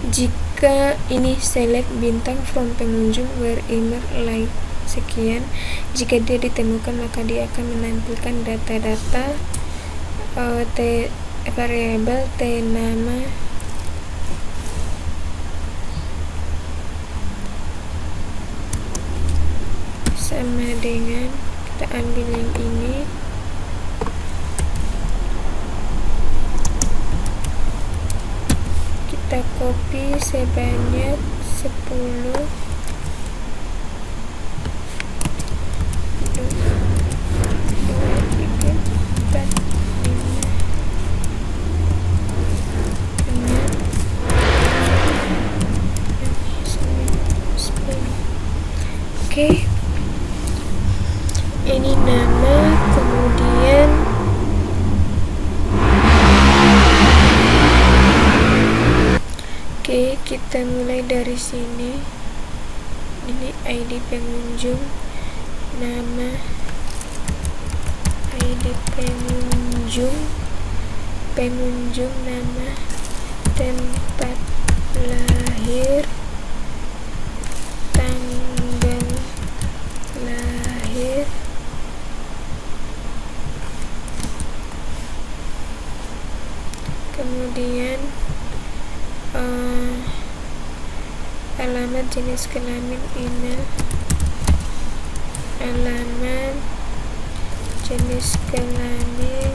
jika ini select bintang from pengunjung wherever like sekian, jika dia ditemukan maka dia akan menampilkan data-data variabel t nama sama dengan, kita ambil yang ini, kita copy sebanyak 10, ini nama, kemudian kita mulai dari sini. Ini ID pengunjung, nama, ID pengunjung nama, tempat lahir, tanggal lahir, kemudian alamat, jenis kelamin, email, alamat, jenis kelamin,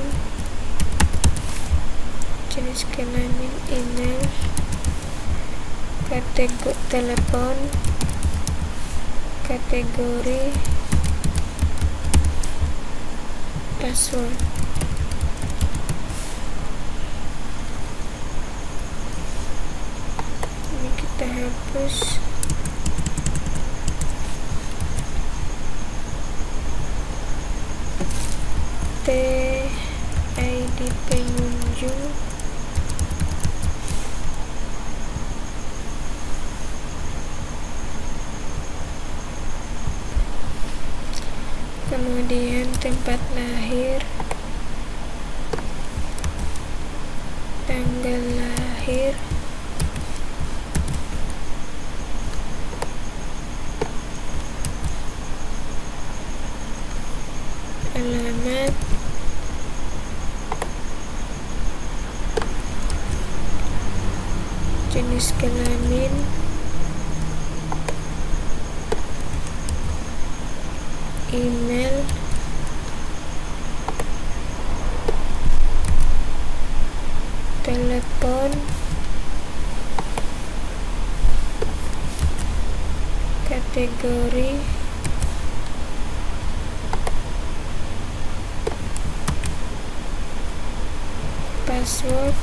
email, kategori telepon, kategori, password. Ini kita hapus. ID pengunjung, kemudian tempat lahir, tanggal lahir, alamat, jenis kelamin, email, telepon, kategori, password,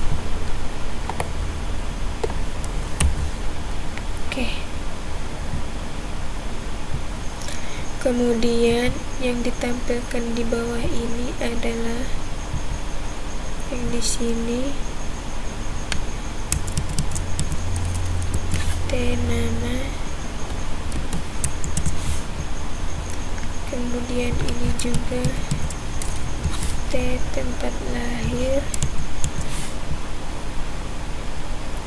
Kemudian yang ditampilkan di bawah ini adalah yang di sini, T nama, kemudian ini juga T tempat lahir,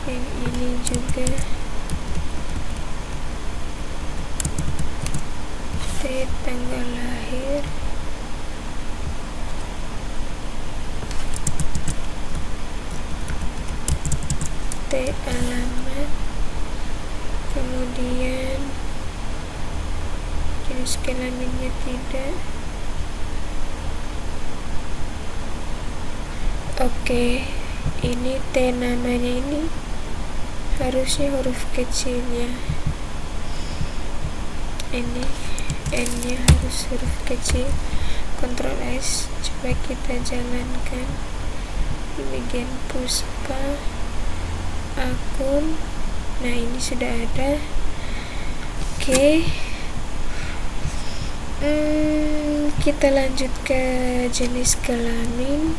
yang ini juga T tanggal lahir, T alamat, kemudian jenis kelaminnya tidak. Oke, ini T namanya ini harusnya huruf kecilnya, ini N nya harus huruf kecil. Ctrl S, coba kita jalankan di bagian Puspa akun. Nah, ini sudah ada. Oke, kita lanjut ke jenis kelamin.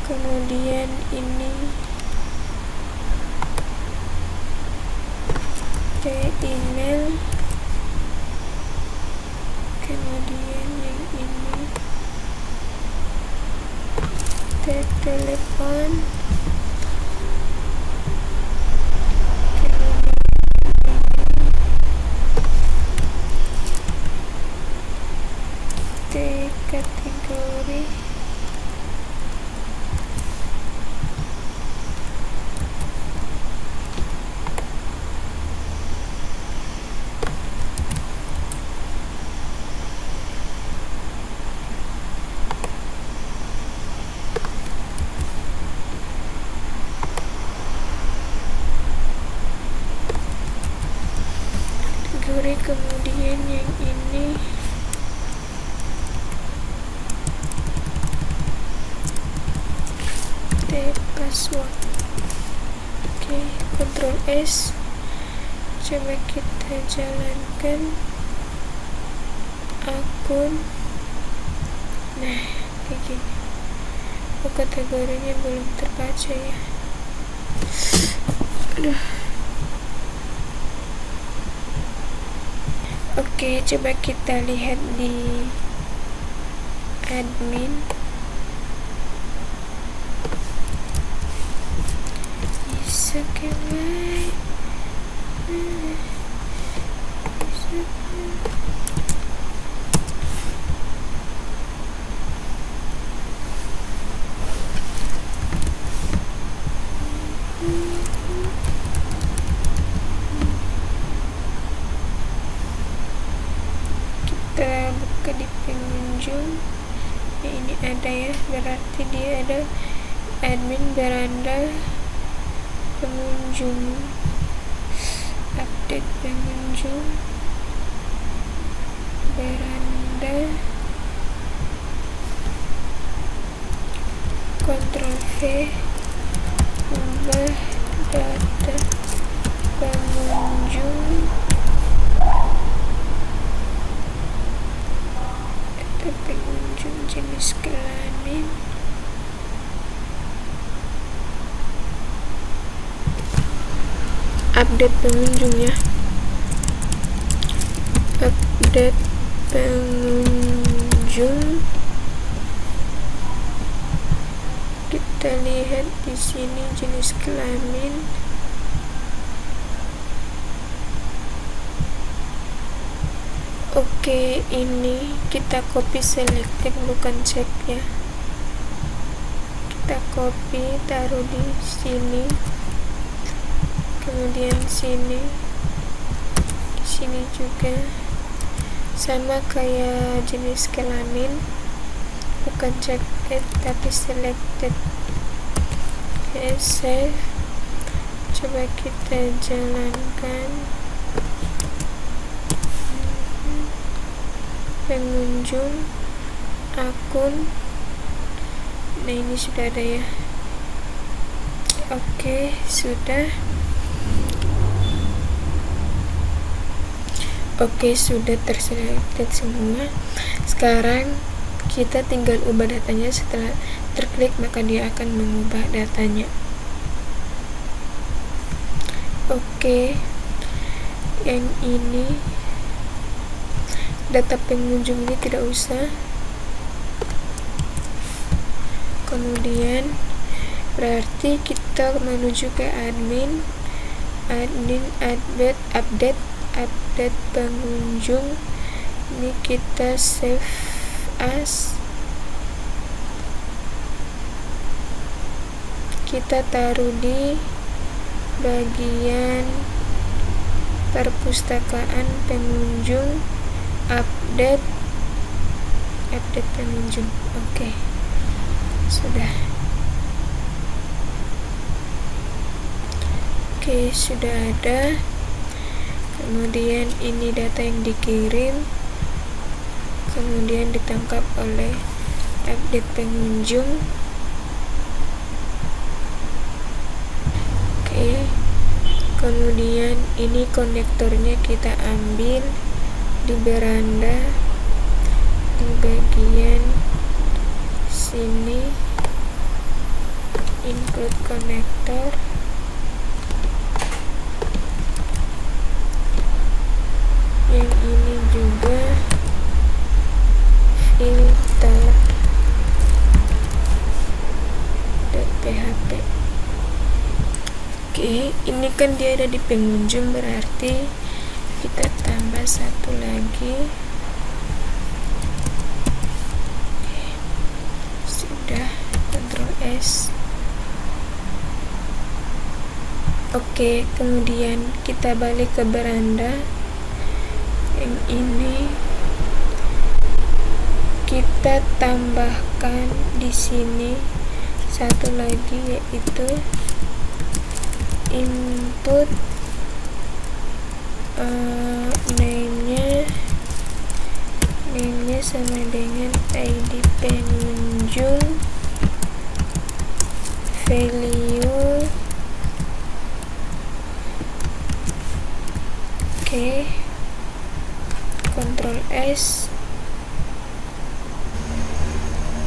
Kemudian ini T email, kemudian yang ini T telepon, kemudian T kategori, kemudian yang ini T password. Oke, Ctrl S, coba kita jalankan akun. Nah, kayak gini. Oh, kategorinya belum terbaca ya. Aduh. Oke, coba kita lihat di admin. Bisa kembali. Kita buka di pengunjung. Ya, ini ada ya, berarti dia ada admin beranda pengunjung, update pengunjung beranda, Ctrl V, ubah data pengunjung, data pengunjung jenis kelamin, update pengunjung ya, update pengunjung. Kita lihat di sini jenis kelamin, oke, ini kita copy selektif bukan check ya, kita copy taruh di sini, kemudian sini, di sini juga sama kayak jenis kelamin. bukan checked tapi selected. Oke, save. Coba kita jalankan. Pengunjung, akun. Nah, ini sudah ada ya. Oke, sudah. Oke, sudah terselected semua. Sekarang kita tinggal ubah datanya. Setelah terklik maka dia akan mengubah datanya. Oke, yang ini data pengunjung ini tidak usah. Kemudian berarti kita menuju ke admin update pengunjung. Ini kita save as, kita taruh di bagian perpustakaan pengunjung, update pengunjung. Oke, sudah. Oke, sudah ada. Kemudian ini data yang dikirim, kemudian ditangkap oleh update pengunjung. Oke, kemudian ini konektornya kita ambil di beranda, di bagian sini, include konektor. Yang ini juga filter.php. Oke, ini kan dia ada di pengunjung, berarti kita tambah satu lagi. Oke, sudah, Ctrl S. Oke, kemudian kita balik ke beranda. Yang ini kita tambahkan di sini satu lagi, yaitu input name-nya sama dengan ID pengunjung, value. Oke, Ctrl S.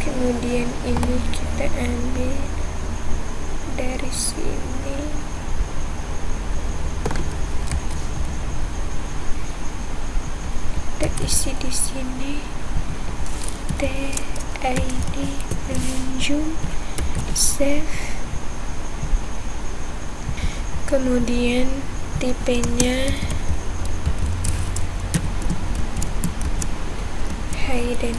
Kemudian ini kita ambil dari sini. Kita isi di sini TID pengunjung, save. Kemudian tipenya hidden.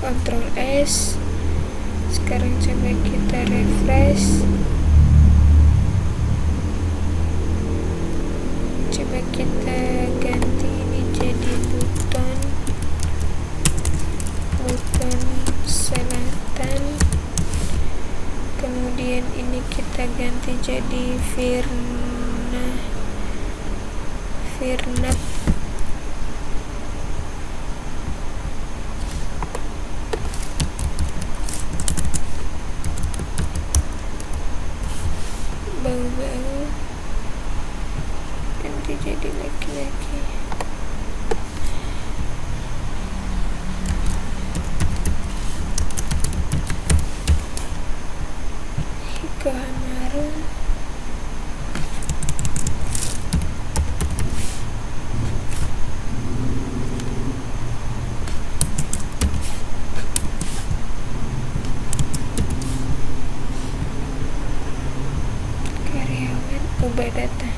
Ctrl S. Sekarang coba kita refresh. Coba kita ganti ini jadi buton selatan. Kemudian ini kita ganti jadi Firnap. Bau-bau ganti jadi laki-laki. Hikamaru. Karyawan, ubah data.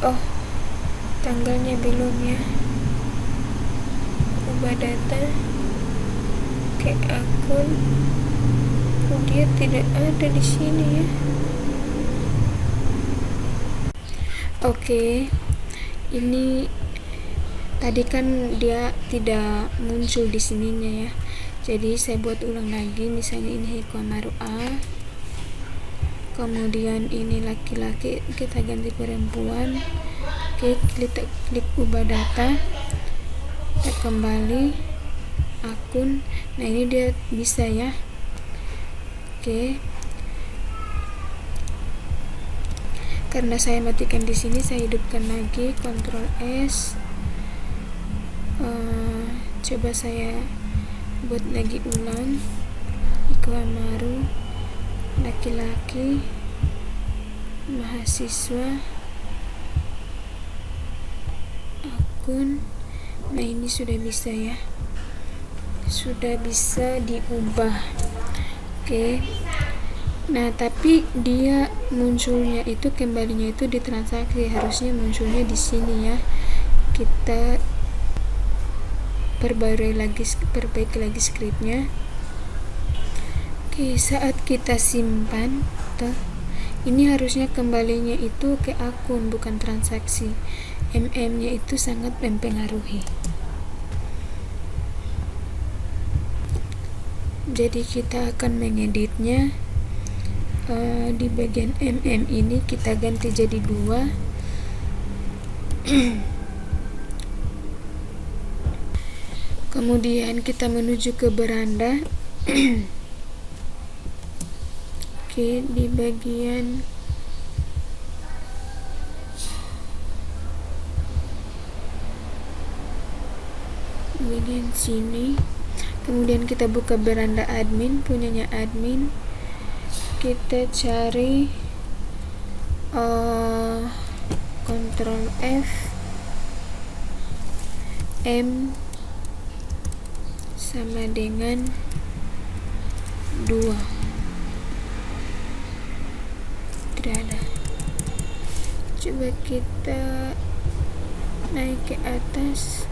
Oh, tanggalnya belum ya. Ubah data ke akun. Dia tidak ada di sini ya. Oke, ini tadi kan dia tidak muncul di sininya ya. Jadi saya buat ulang lagi, misalnya ini Hikomaru A. Kemudian ini laki-laki, kita ganti perempuan. Oke, klik ubah data. Kita kembali akun. Nah, ini dia bisa ya. Oke. Karena saya matikan di sini, saya hidupkan lagi, Ctrl S. Coba saya buat lagi ulang. Hikomaru, laki-laki, mahasiswa, akun. Nah, ini sudah bisa ya, sudah bisa diubah. Oke. Nah, tapi dia munculnya itu, kembalinya itu di transaksi, harusnya munculnya di sini ya. Kita perbaiki lagi scriptnya. Oke, saat kita simpan ini harusnya kembalinya itu ke akun, bukan transaksi. nya itu sangat mempengaruhi. Jadi kita akan mengeditnya. Di bagian ini kita ganti jadi 2. Kemudian kita menuju ke beranda. Oke, di bagian sini. Kemudian kita buka beranda admin, punyanya admin. Kita cari Ctrl F, M sama dengan 2. Tidak ada. Coba kita naik ke atas.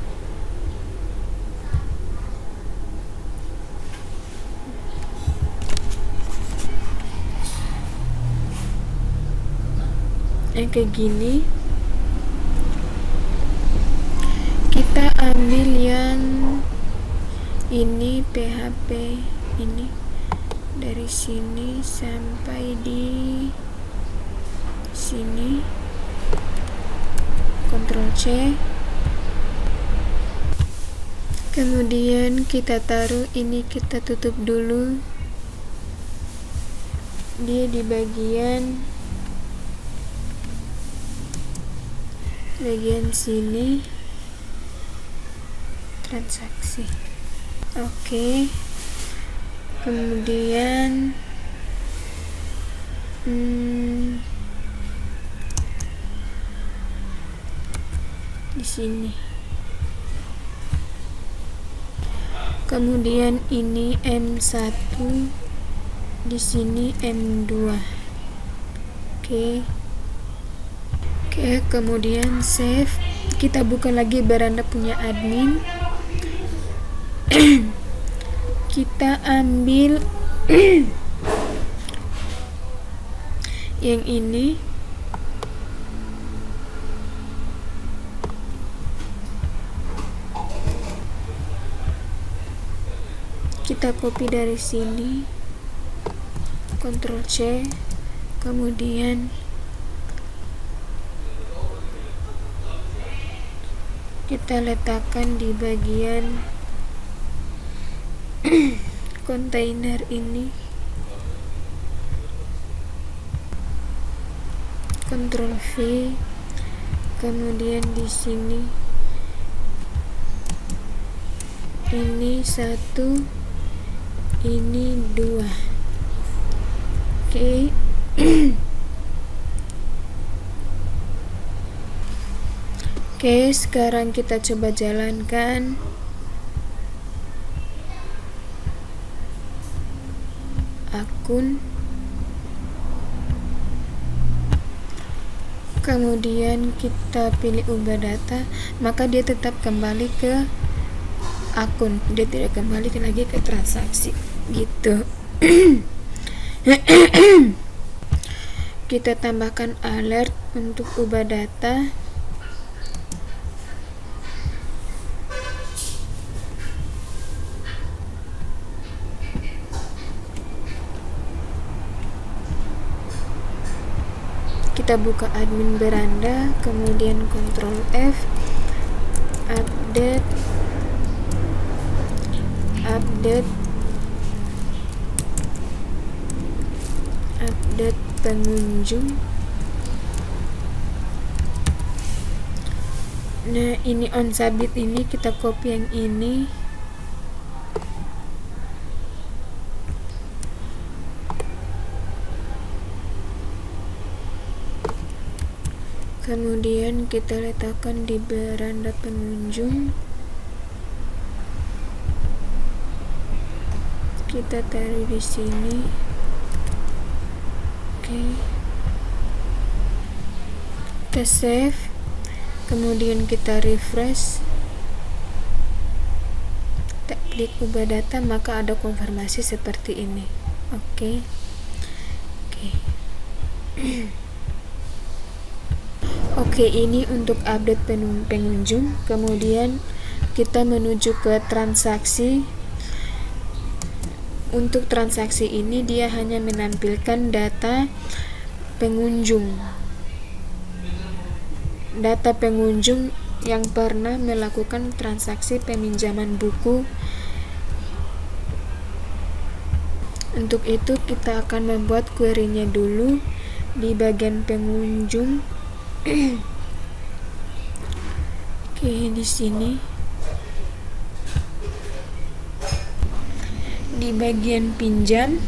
Kayak gini. Kita ambil yang ini, PHP ini, dari sini sampai di sini. Ctrl C. Kemudian kita taruh ini, kita tutup dulu. Dia di bagian sini, transaksi. Oke. Kemudian di sini. Kemudian ini M1, di sini M2. Oke, kemudian save. Kita buka lagi beranda punya admin. Kita ambil yang ini. Kita copy dari sini, Ctrl C, kemudian kita letakkan di bagian kontainer ini. Ctrl V, kemudian di sini ini 1, ini 2. Oke. Oke, sekarang kita coba jalankan. Akun. Kemudian kita pilih ubah data, maka dia tetap kembali ke akun. Dia tidak kembali lagi ke transaksi gitu. Kita tambahkan alert untuk ubah data. Kita buka admin beranda, kemudian Ctrl F, update pengunjung. Nah, ini on submit, ini kita copy yang ini. Kemudian kita letakkan di beranda pengunjung. Kita taruh di sini. Oke. Kita save. Kemudian kita refresh. Kita klik ubah data, maka ada konfirmasi seperti ini. Oke. Oke, ini untuk update pengunjung. Kemudian kita menuju ke transaksi. Untuk transaksi ini dia hanya menampilkan data pengunjung. Data pengunjung yang pernah melakukan transaksi peminjaman buku. Untuk itu kita akan membuat query-nya dulu di bagian pengunjung. Oke, di sini di bagian pinjam.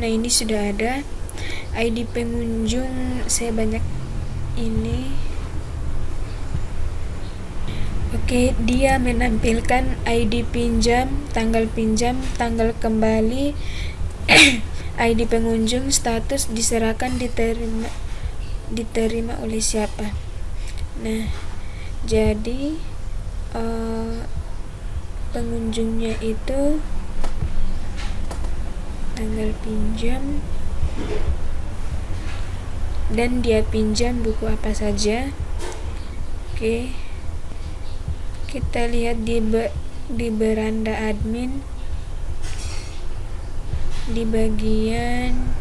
Nah, ini sudah ada ID pengunjung, saya banyak ini. Oke, dia menampilkan ID pinjam, tanggal kembali, ID pengunjung, status diserahkan, diterima oleh siapa. Nah, jadi pengunjungnya itu tanggal pinjam dan dia pinjam buku apa saja. Oke. Kita lihat di beranda admin, di bagian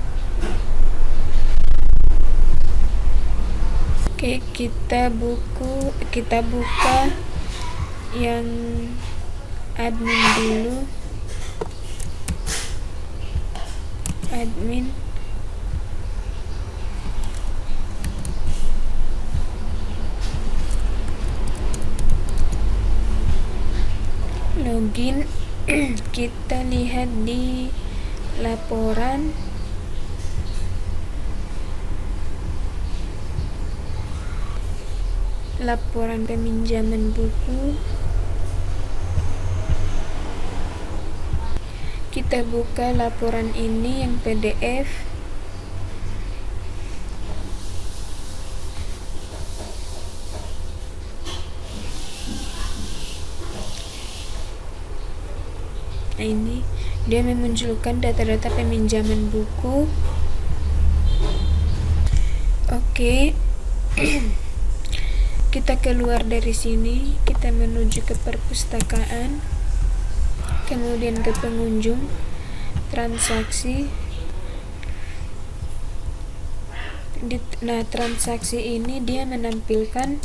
kita buka yang admin dulu. Admin. Login. Kita lihat di laporan. Laporan peminjaman buku. Kita buka laporan ini yang PDF. Nah, ini dia memunculkan data-data peminjaman buku. Oke. Kita keluar dari sini, kita menuju ke perpustakaan, kemudian ke pengunjung, transaksi. Nah, transaksi ini dia menampilkan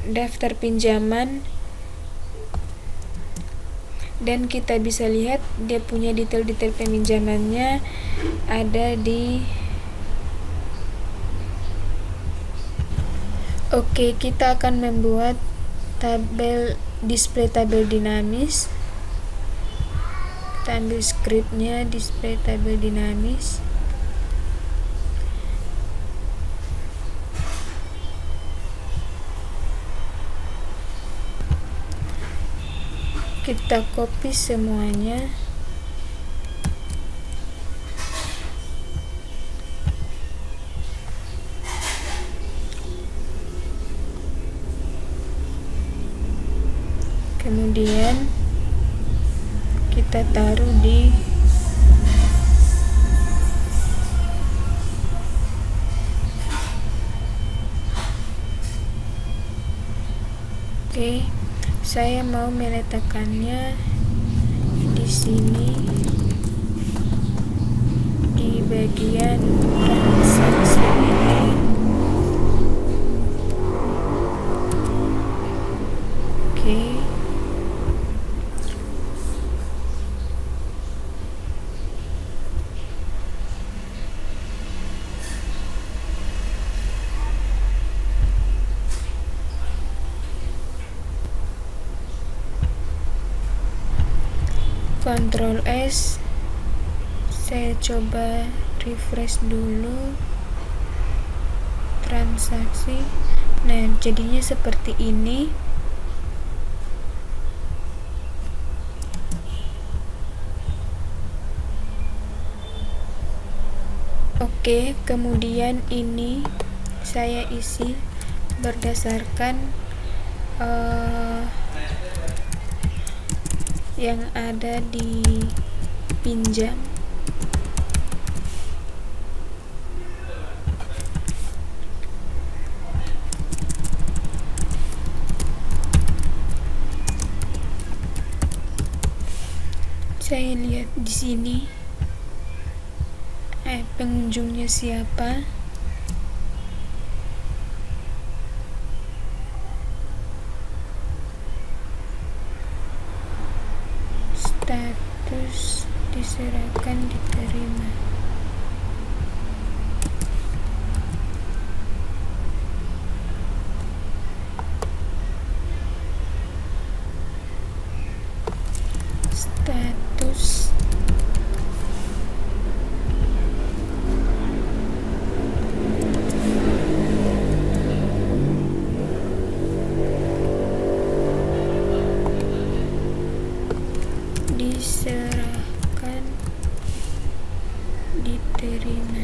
daftar pinjaman, dan kita bisa lihat dia punya detail-detail peminjamannya ada di. Oke, kita akan membuat display tabel dinamis. Kita ambil scriptnya, display tabel dinamis. Kita copy semuanya. Kemudian kita taruh di Oke, saya mau meletakkannya di sini di bagian transaksi ini. Oke. Ctrl S, saya coba refresh dulu transaksi. Nah, jadinya seperti ini. Oke, kemudian ini saya isi berdasarkan yang ada di pinjam. Saya lihat di sini pengunjungnya siapa. Status diserahkan, diterima. Status diserahkan, diterima.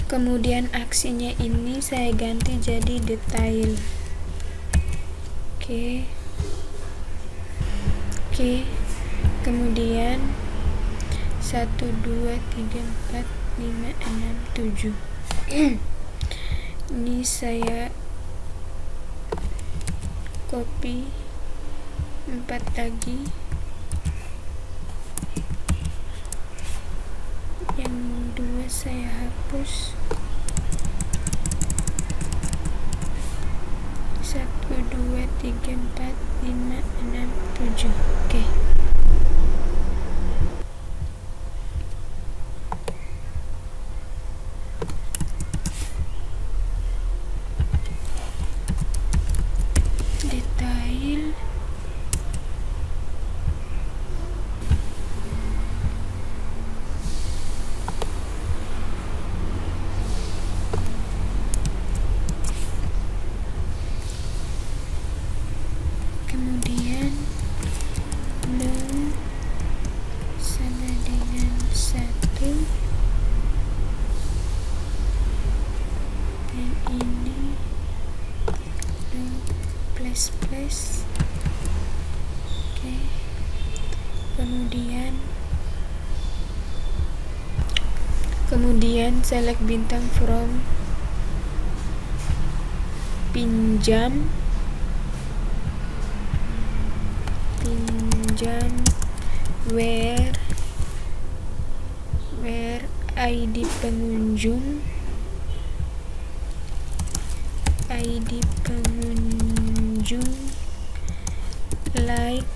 Kemudian aksinya ini saya ganti jadi detail. Oke. Kemudian 1 2 3 4 5 6 7. Ini saya copy 4 lagi. Yang 2 saya hapus. 1 2 3 4 5 6 7. Oke. Detail. Kemudian 0 sama dengan 1, dan ini 0 plus. Oke. Kemudian select bintang from pinjam where ID pengunjung like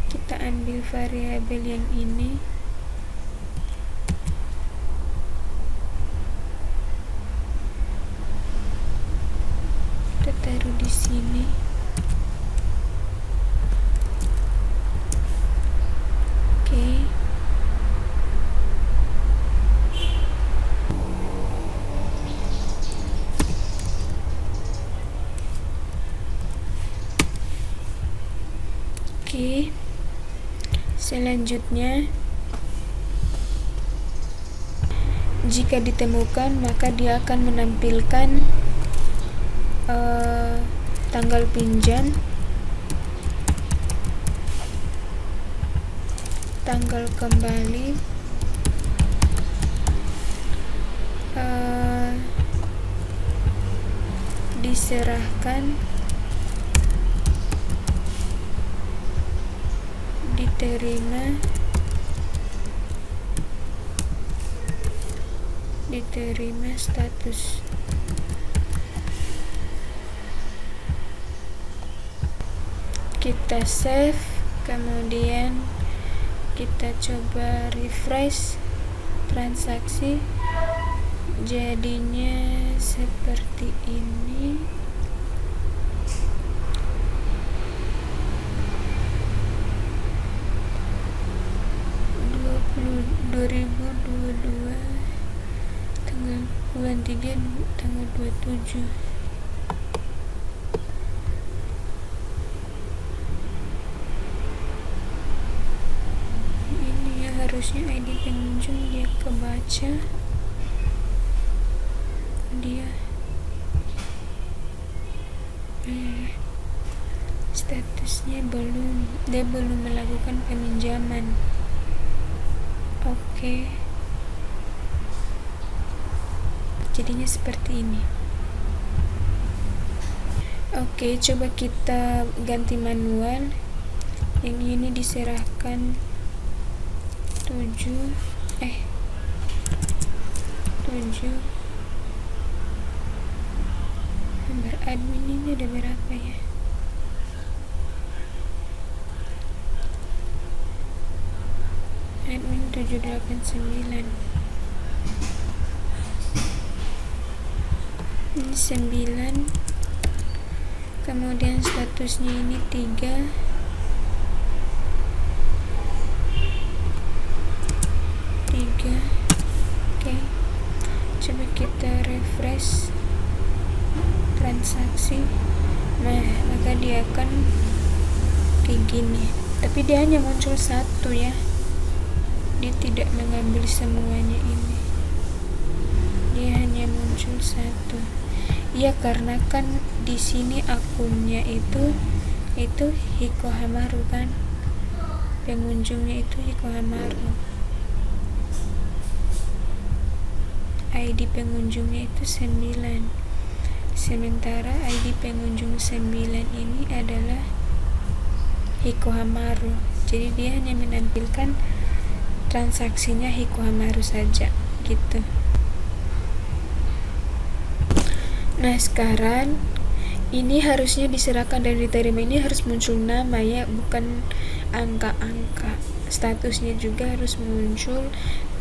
kita ambil variabel yang ini. Kita taruh di sini. Selanjutnya, jika ditemukan, maka dia akan menampilkan tanggal pinjam, tanggal kembali, diserahkan, diterima, status. Kita save, kemudian kita coba refresh transaksi, jadinya seperti ini. Bulan 3 tanggal 27. Ini ya, harusnya ID pengunjung dia kebaca, dia statusnya dia belum melakukan peminjaman. Oke. Jadinya seperti ini. Oke, coba kita ganti manual. Yang ini diserahkan 7 nomor admin ini ada berapa ya? Admin 789. Ini 9, kemudian statusnya ini 3, oke. Coba kita refresh transaksi, maka dia akan kayak gini, tapi dia hanya muncul satu ya, dia tidak mengambil semuanya ini, dia hanya muncul satu. Ya, karena kan di sini akunnya itu Hiko Hamaru kan, pengunjungnya itu Hiko Hamaru, ID pengunjungnya itu 9, sementara ID pengunjung 9 ini adalah Hiko Hamaru, jadi dia hanya menampilkan transaksinya Hiko Hamaru saja gitu. Nah, sekarang ini harusnya diserahkan dan diterima, ini harus muncul nama ya, bukan angka-angka. Statusnya juga harus muncul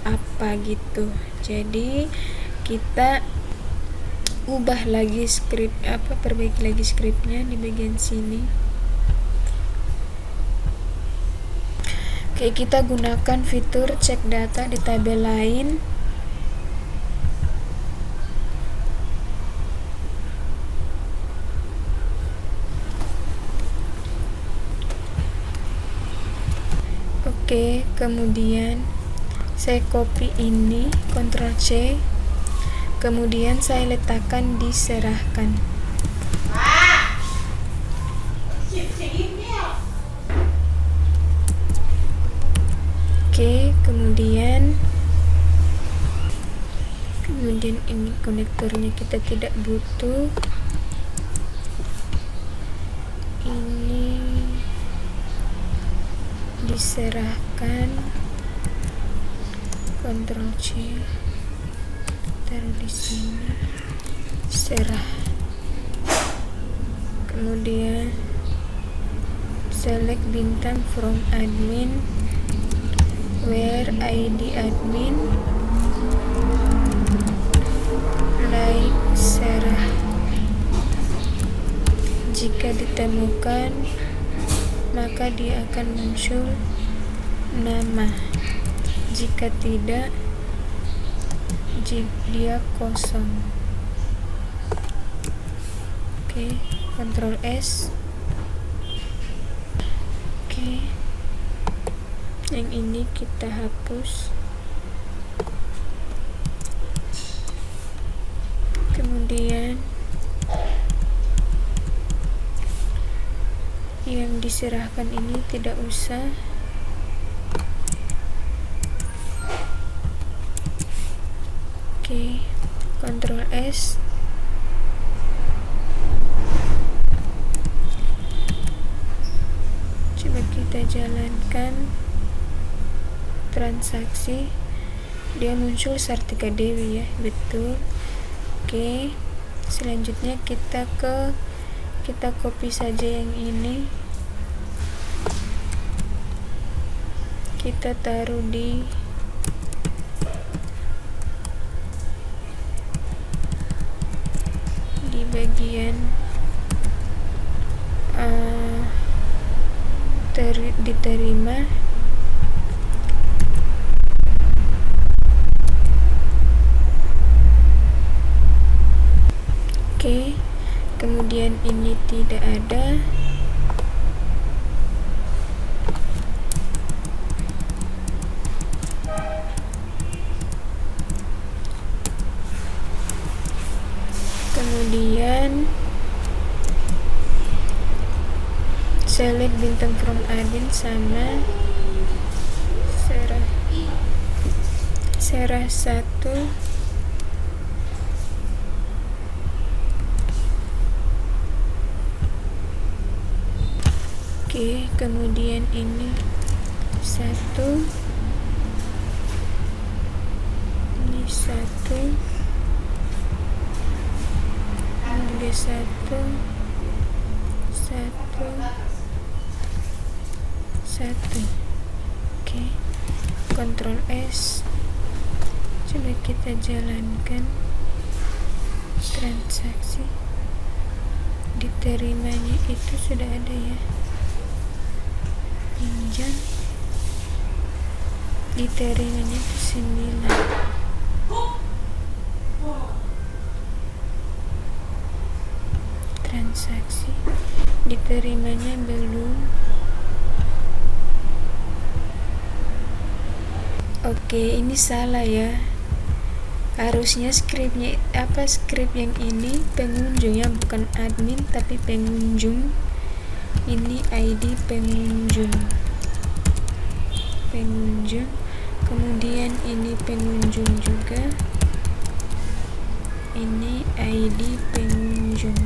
apa gitu. Jadi kita ubah lagi perbaiki lagi skripnya di bagian sini. Oke, kita gunakan fitur cek data di tabel lain. Oke, kemudian saya copy ini, Ctrl C, kemudian saya letakkan diserahkan. Oke, kemudian ini konektornya kita tidak butuh. Ini diserahkan, Ctrl C, taruh di sini, serah. Kemudian select bintang from admin, where ID admin, like serah. Jika ditemukan, maka dia akan muncul nama. Jika tidak, dia kosong. Oke, Ctrl S. Oke, Yang ini kita hapus. Kemudian yang diserahkan ini tidak usah. Oke, Ctrl S. Coba kita jalankan transaksi. Dia muncul Sartika Dewi ya, betul. Oke, selanjutnya kita copy saja yang ini, kita taruh di bagian diterima. Oke, kemudian ini tidak ada. Kemudian select bintang from admin sama serah 1. Oke, kemudian ini 1, ini 1, ini juga 1, 1. Oke, Ctrl S. Coba kita jalankan transaksi. Diterimanya itu sudah ada ya, pinjam. Diterimanya itu 9. Transaksi diterimanya belum. Oke, ini salah ya. Harusnya skrip yang ini pengunjung ya, bukan admin tapi pengunjung. Ini ID pengunjung. Kemudian ini pengunjung juga. Ini ID pengunjung.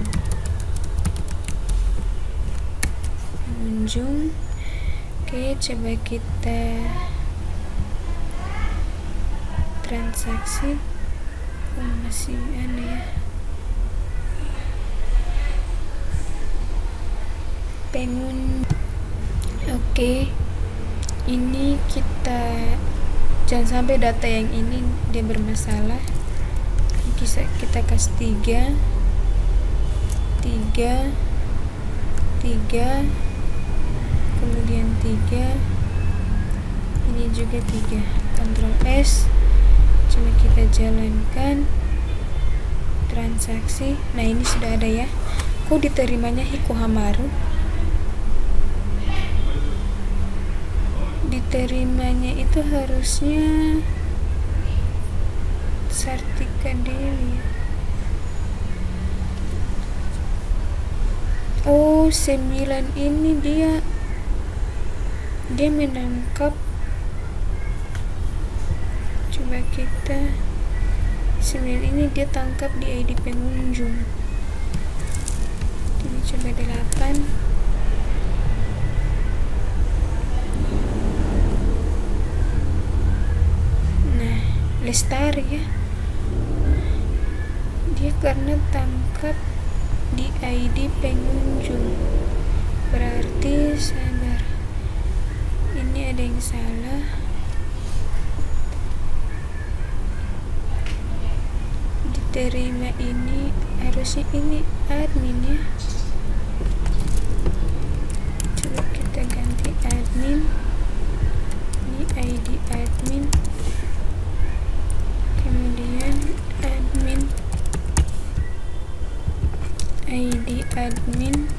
Oke, coba kita transaksi. Masih aneh ya. Oke, ini kita jangan sampai data yang ini dia bermasalah. Kita kasih 3, kemudian 3, ini juga 3. Ctrl S. Coba kita jalankan transaksi. Nah, ini sudah ada ya. Kok diterimanya Hikohamaru? Diterimanya itu harusnya Sartika Dewi. Oh, 9 ini dia menangkap. Coba kita 9 ini dia tangkap di ID pengunjung. Ini coba 8. Nah, Lestari ya. Dia karena tangkap di ID pengunjung. Berarti sabar. Ini ada yang salah. Diterima ini harusnya ini admin ya. Coba kita ganti admin. Ini ID admin. Kemudian admin. ID admin.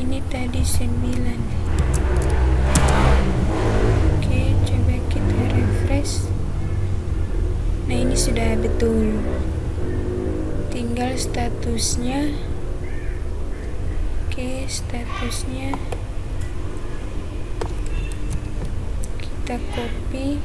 Ini tadi 9. Oke, coba kita refresh. Nah, ini sudah betul. Tinggal statusnya. Oke, statusnya kita copy.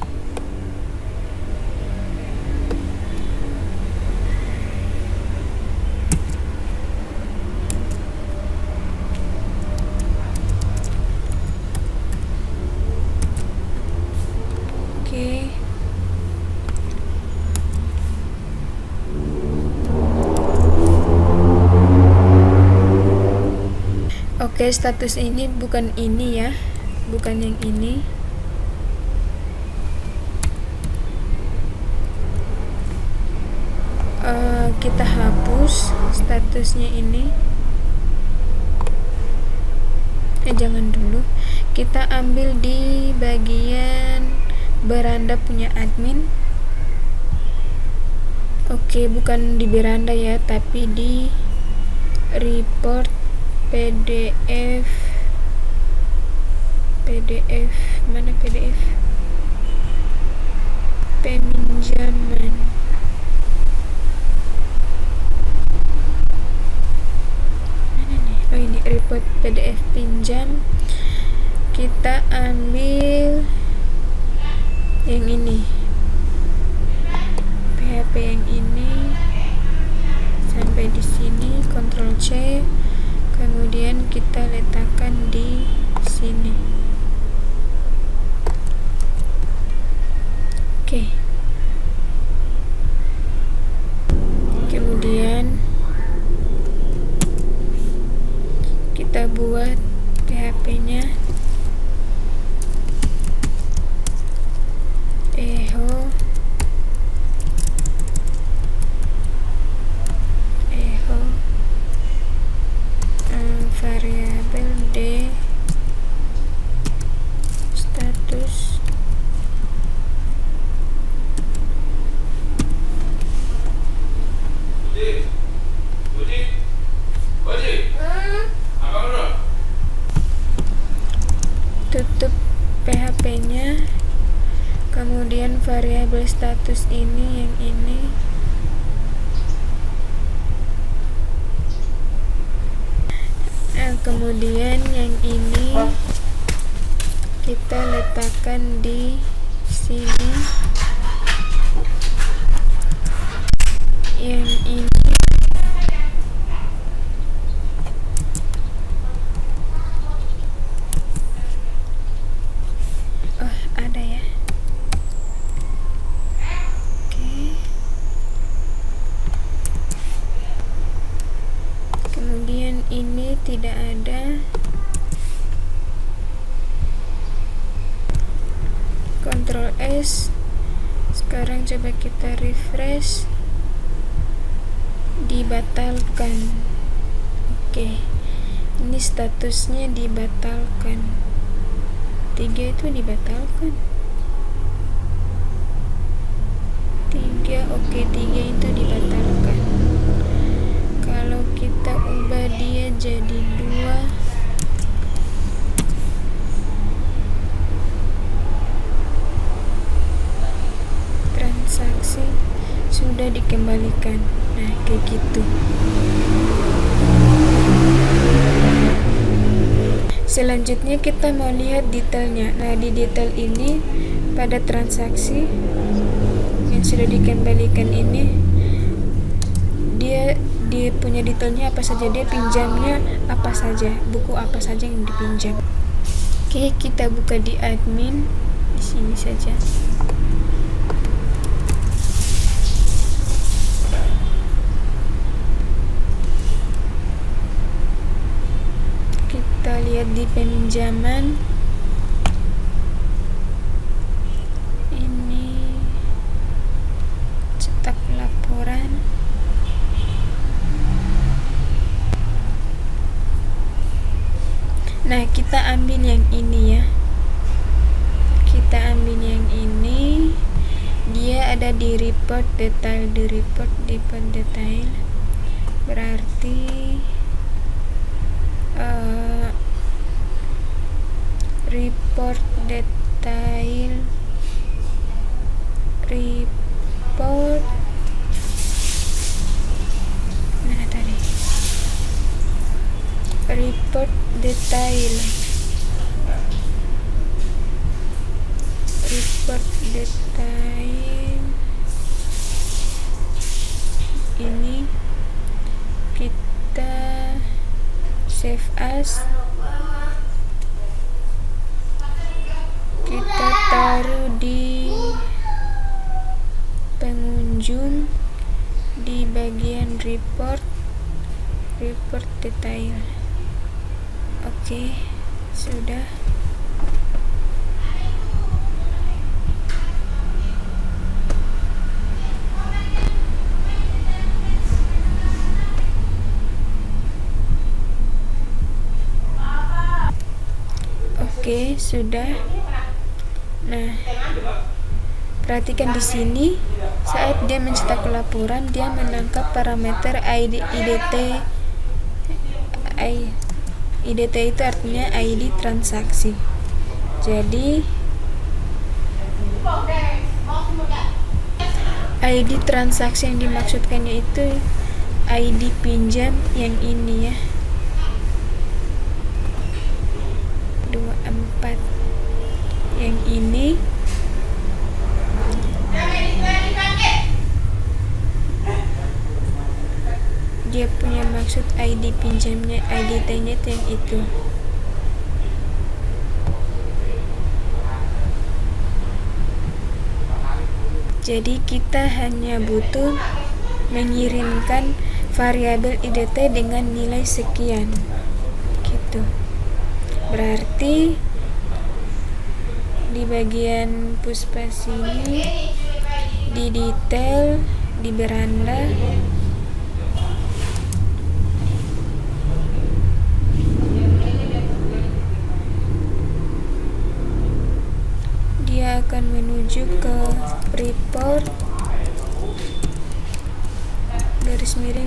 Oke, status ini bukan ini ya, bukan yang ini. Kita hapus statusnya ini. Jangan dulu, kita ambil di bagian beranda punya admin. Oke, bukan di beranda ya, tapi di report PDF. Mana PDF? Peminjaman. Mana nih? Oh, ini report PDF pinjam. Kita ambil yang ini. PHP yang ini sampai di sini, Ctrl C. Kemudian kita letakkan di sini. Oke. Kemudian kita buat PHP-nya. Echo variabel d status tutup PHP-nya. Kemudian variabel status ini yang ini. Kemudian yang ini kita letakkan di sini. Yang ini ada ya. Oke. Kemudian ini tidak ada. Ctrl S. Sekarang coba kita refresh. Dibatalkan. Oke. Ini statusnya dibatalkan. 3 itu dibatalkan. 3, oke, 3 itu dibatalkan. Kalau kita ubah dia jadi 2, transaksi sudah dikembalikan. Nah, kayak gitu. Selanjutnya kita mau lihat detailnya. Nah, di detail ini pada transaksi yang sudah dikembalikan ini, dia punya detailnya apa saja, dia pinjamnya apa saja, buku apa saja yang dipinjam. Oke, kita buka di admin di sini saja. Kita lihat di peminjaman. Ini cetak laporan. Nah, kita ambil yang ini ya. Kita ambil yang ini. Dia ada di report detail, di report detail. Berarti report detail, report mana tadi, report detail, ini kita save as, kita taruh di pengunjung di bagian report detail. Oke, sudah. Oke, sudah. Nah, perhatikan di sini, saat dia mencetak laporan, dia menangkap parameter IDT. IDT itu artinya ID transaksi. Jadi ID transaksi yang dimaksudkannya itu ID pinjam yang ini ya, 24. Yang ini dia punya maksud ID pinjamnya, IDT-nya itu yang itu. Jadi kita hanya butuh mengirimkan variabel IDT dengan nilai sekian gitu. Berarti di bagian Puspa sini, di detail, di beranda, dia akan menuju ke report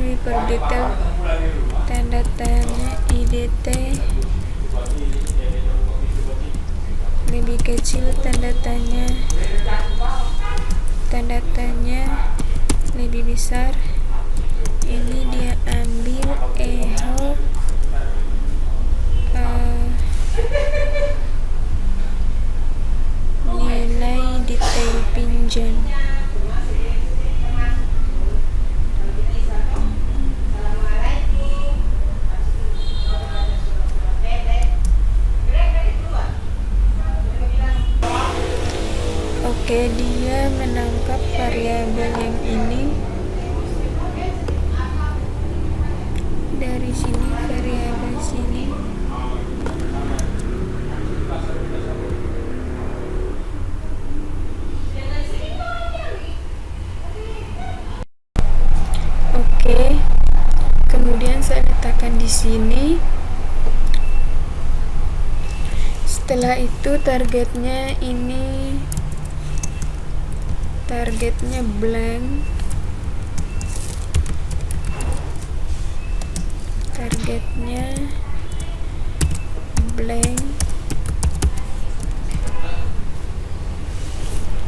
report detail, tanda tanya IDT lebih kecil, tanda tanya lebih besar. Ini dia ambil echo nilai detail pinjam. Oke, dia menangkap variabel yang ini dari sini, variabel sini. Oke, kemudian saya letakkan di sini. Setelah itu targetnya ini, targetnya blank,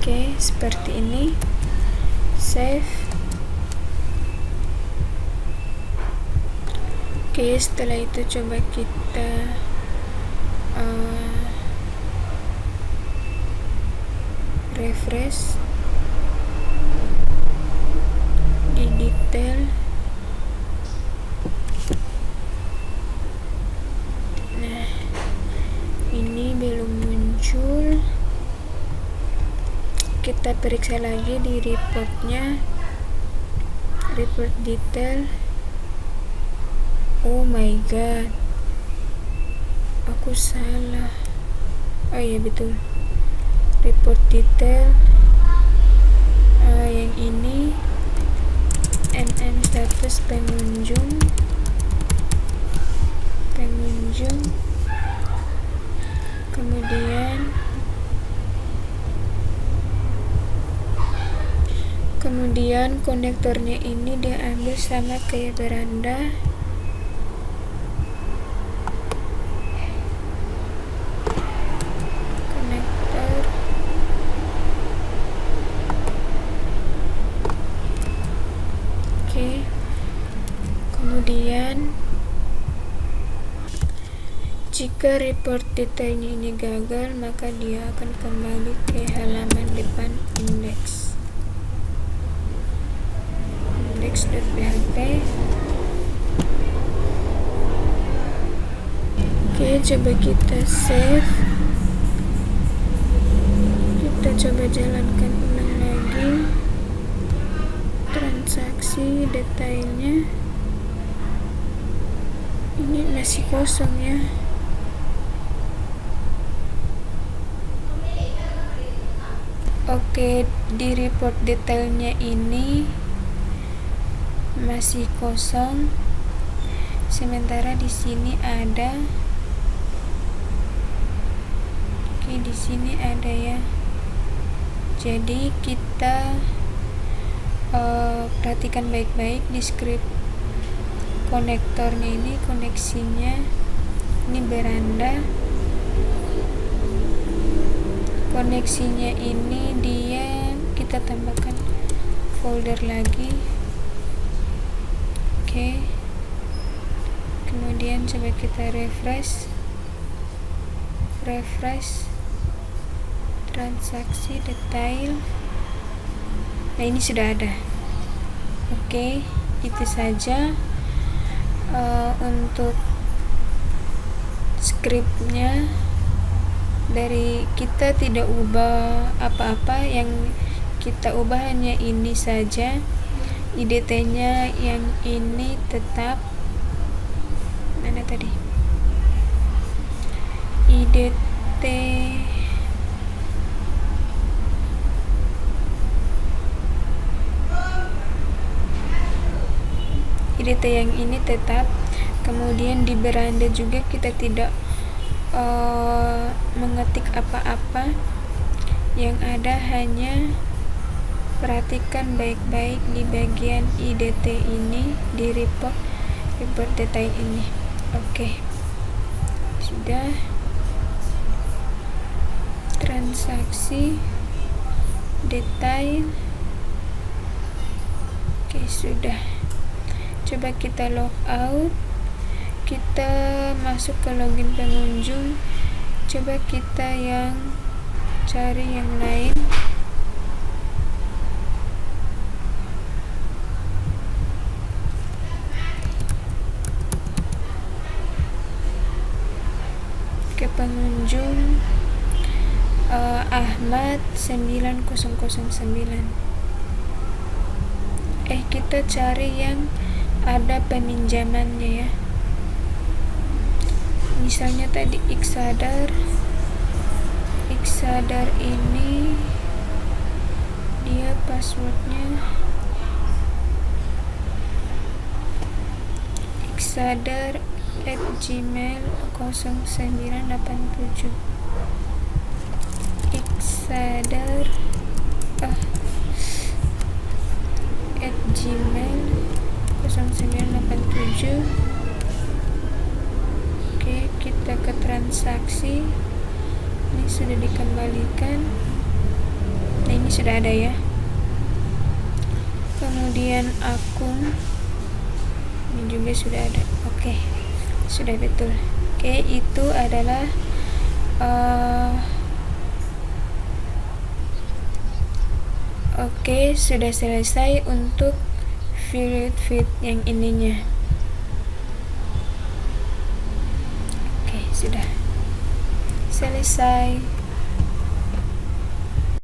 Oke, seperti ini. Save. Oke, setelah itu coba kita refresh di detail. Nah, ini belum muncul. Kita periksa lagi di reportnya, report detail. Oh my god, aku salah. Oh iya betul, report detail yang ini NN status pengunjung, kemudian konektornya ini dia ambil sama kayak beranda. Jika report detailnya ini gagal, maka dia akan kembali ke halaman depan index.php. Oke, coba kita save. Kita coba jalankan ulang lagi. Transaksi detailnya ini masih kosong ya. Oke, di report detailnya ini masih kosong. Sementara di sini ada. Oke, di sini ada ya. Jadi kita perhatikan baik-baik di script konektornya ini, koneksinya ini beranda. Koneksinya ini dia kita tambahkan folder lagi. Oke. Kemudian coba kita refresh transaksi detail. Nah, ini sudah ada. Oke, itu saja untuk scriptnya. Dari kita tidak ubah apa-apa, yang kita ubah hanya ini saja. IDT-nya yang ini tetap. Mana tadi? IDT yang ini tetap. Kemudian di beranda juga kita tidak mengetik apa-apa, yang ada hanya perhatikan baik-baik di bagian IDT ini, di report detail ini. Oke, sudah. Transaksi detail. Oke, sudah. Coba kita log out. Kita masuk ke login pengunjung. Coba kita yang cari yang lain. Ke pengunjung Ahmad 9009. Kita cari yang ada peminjamannya ya. Misalnya tadi Xsadar ini dia passwordnya xsadar@gmail0987 xsadar@gmail0987. Kita ke transaksi. Ini sudah dikembalikan. Nah, ini sudah ada ya. Kemudian akun ini juga sudah ada. Oke, sudah betul. Oke, itu adalah oke, sudah selesai untuk feed yang ininya. Sudah selesai.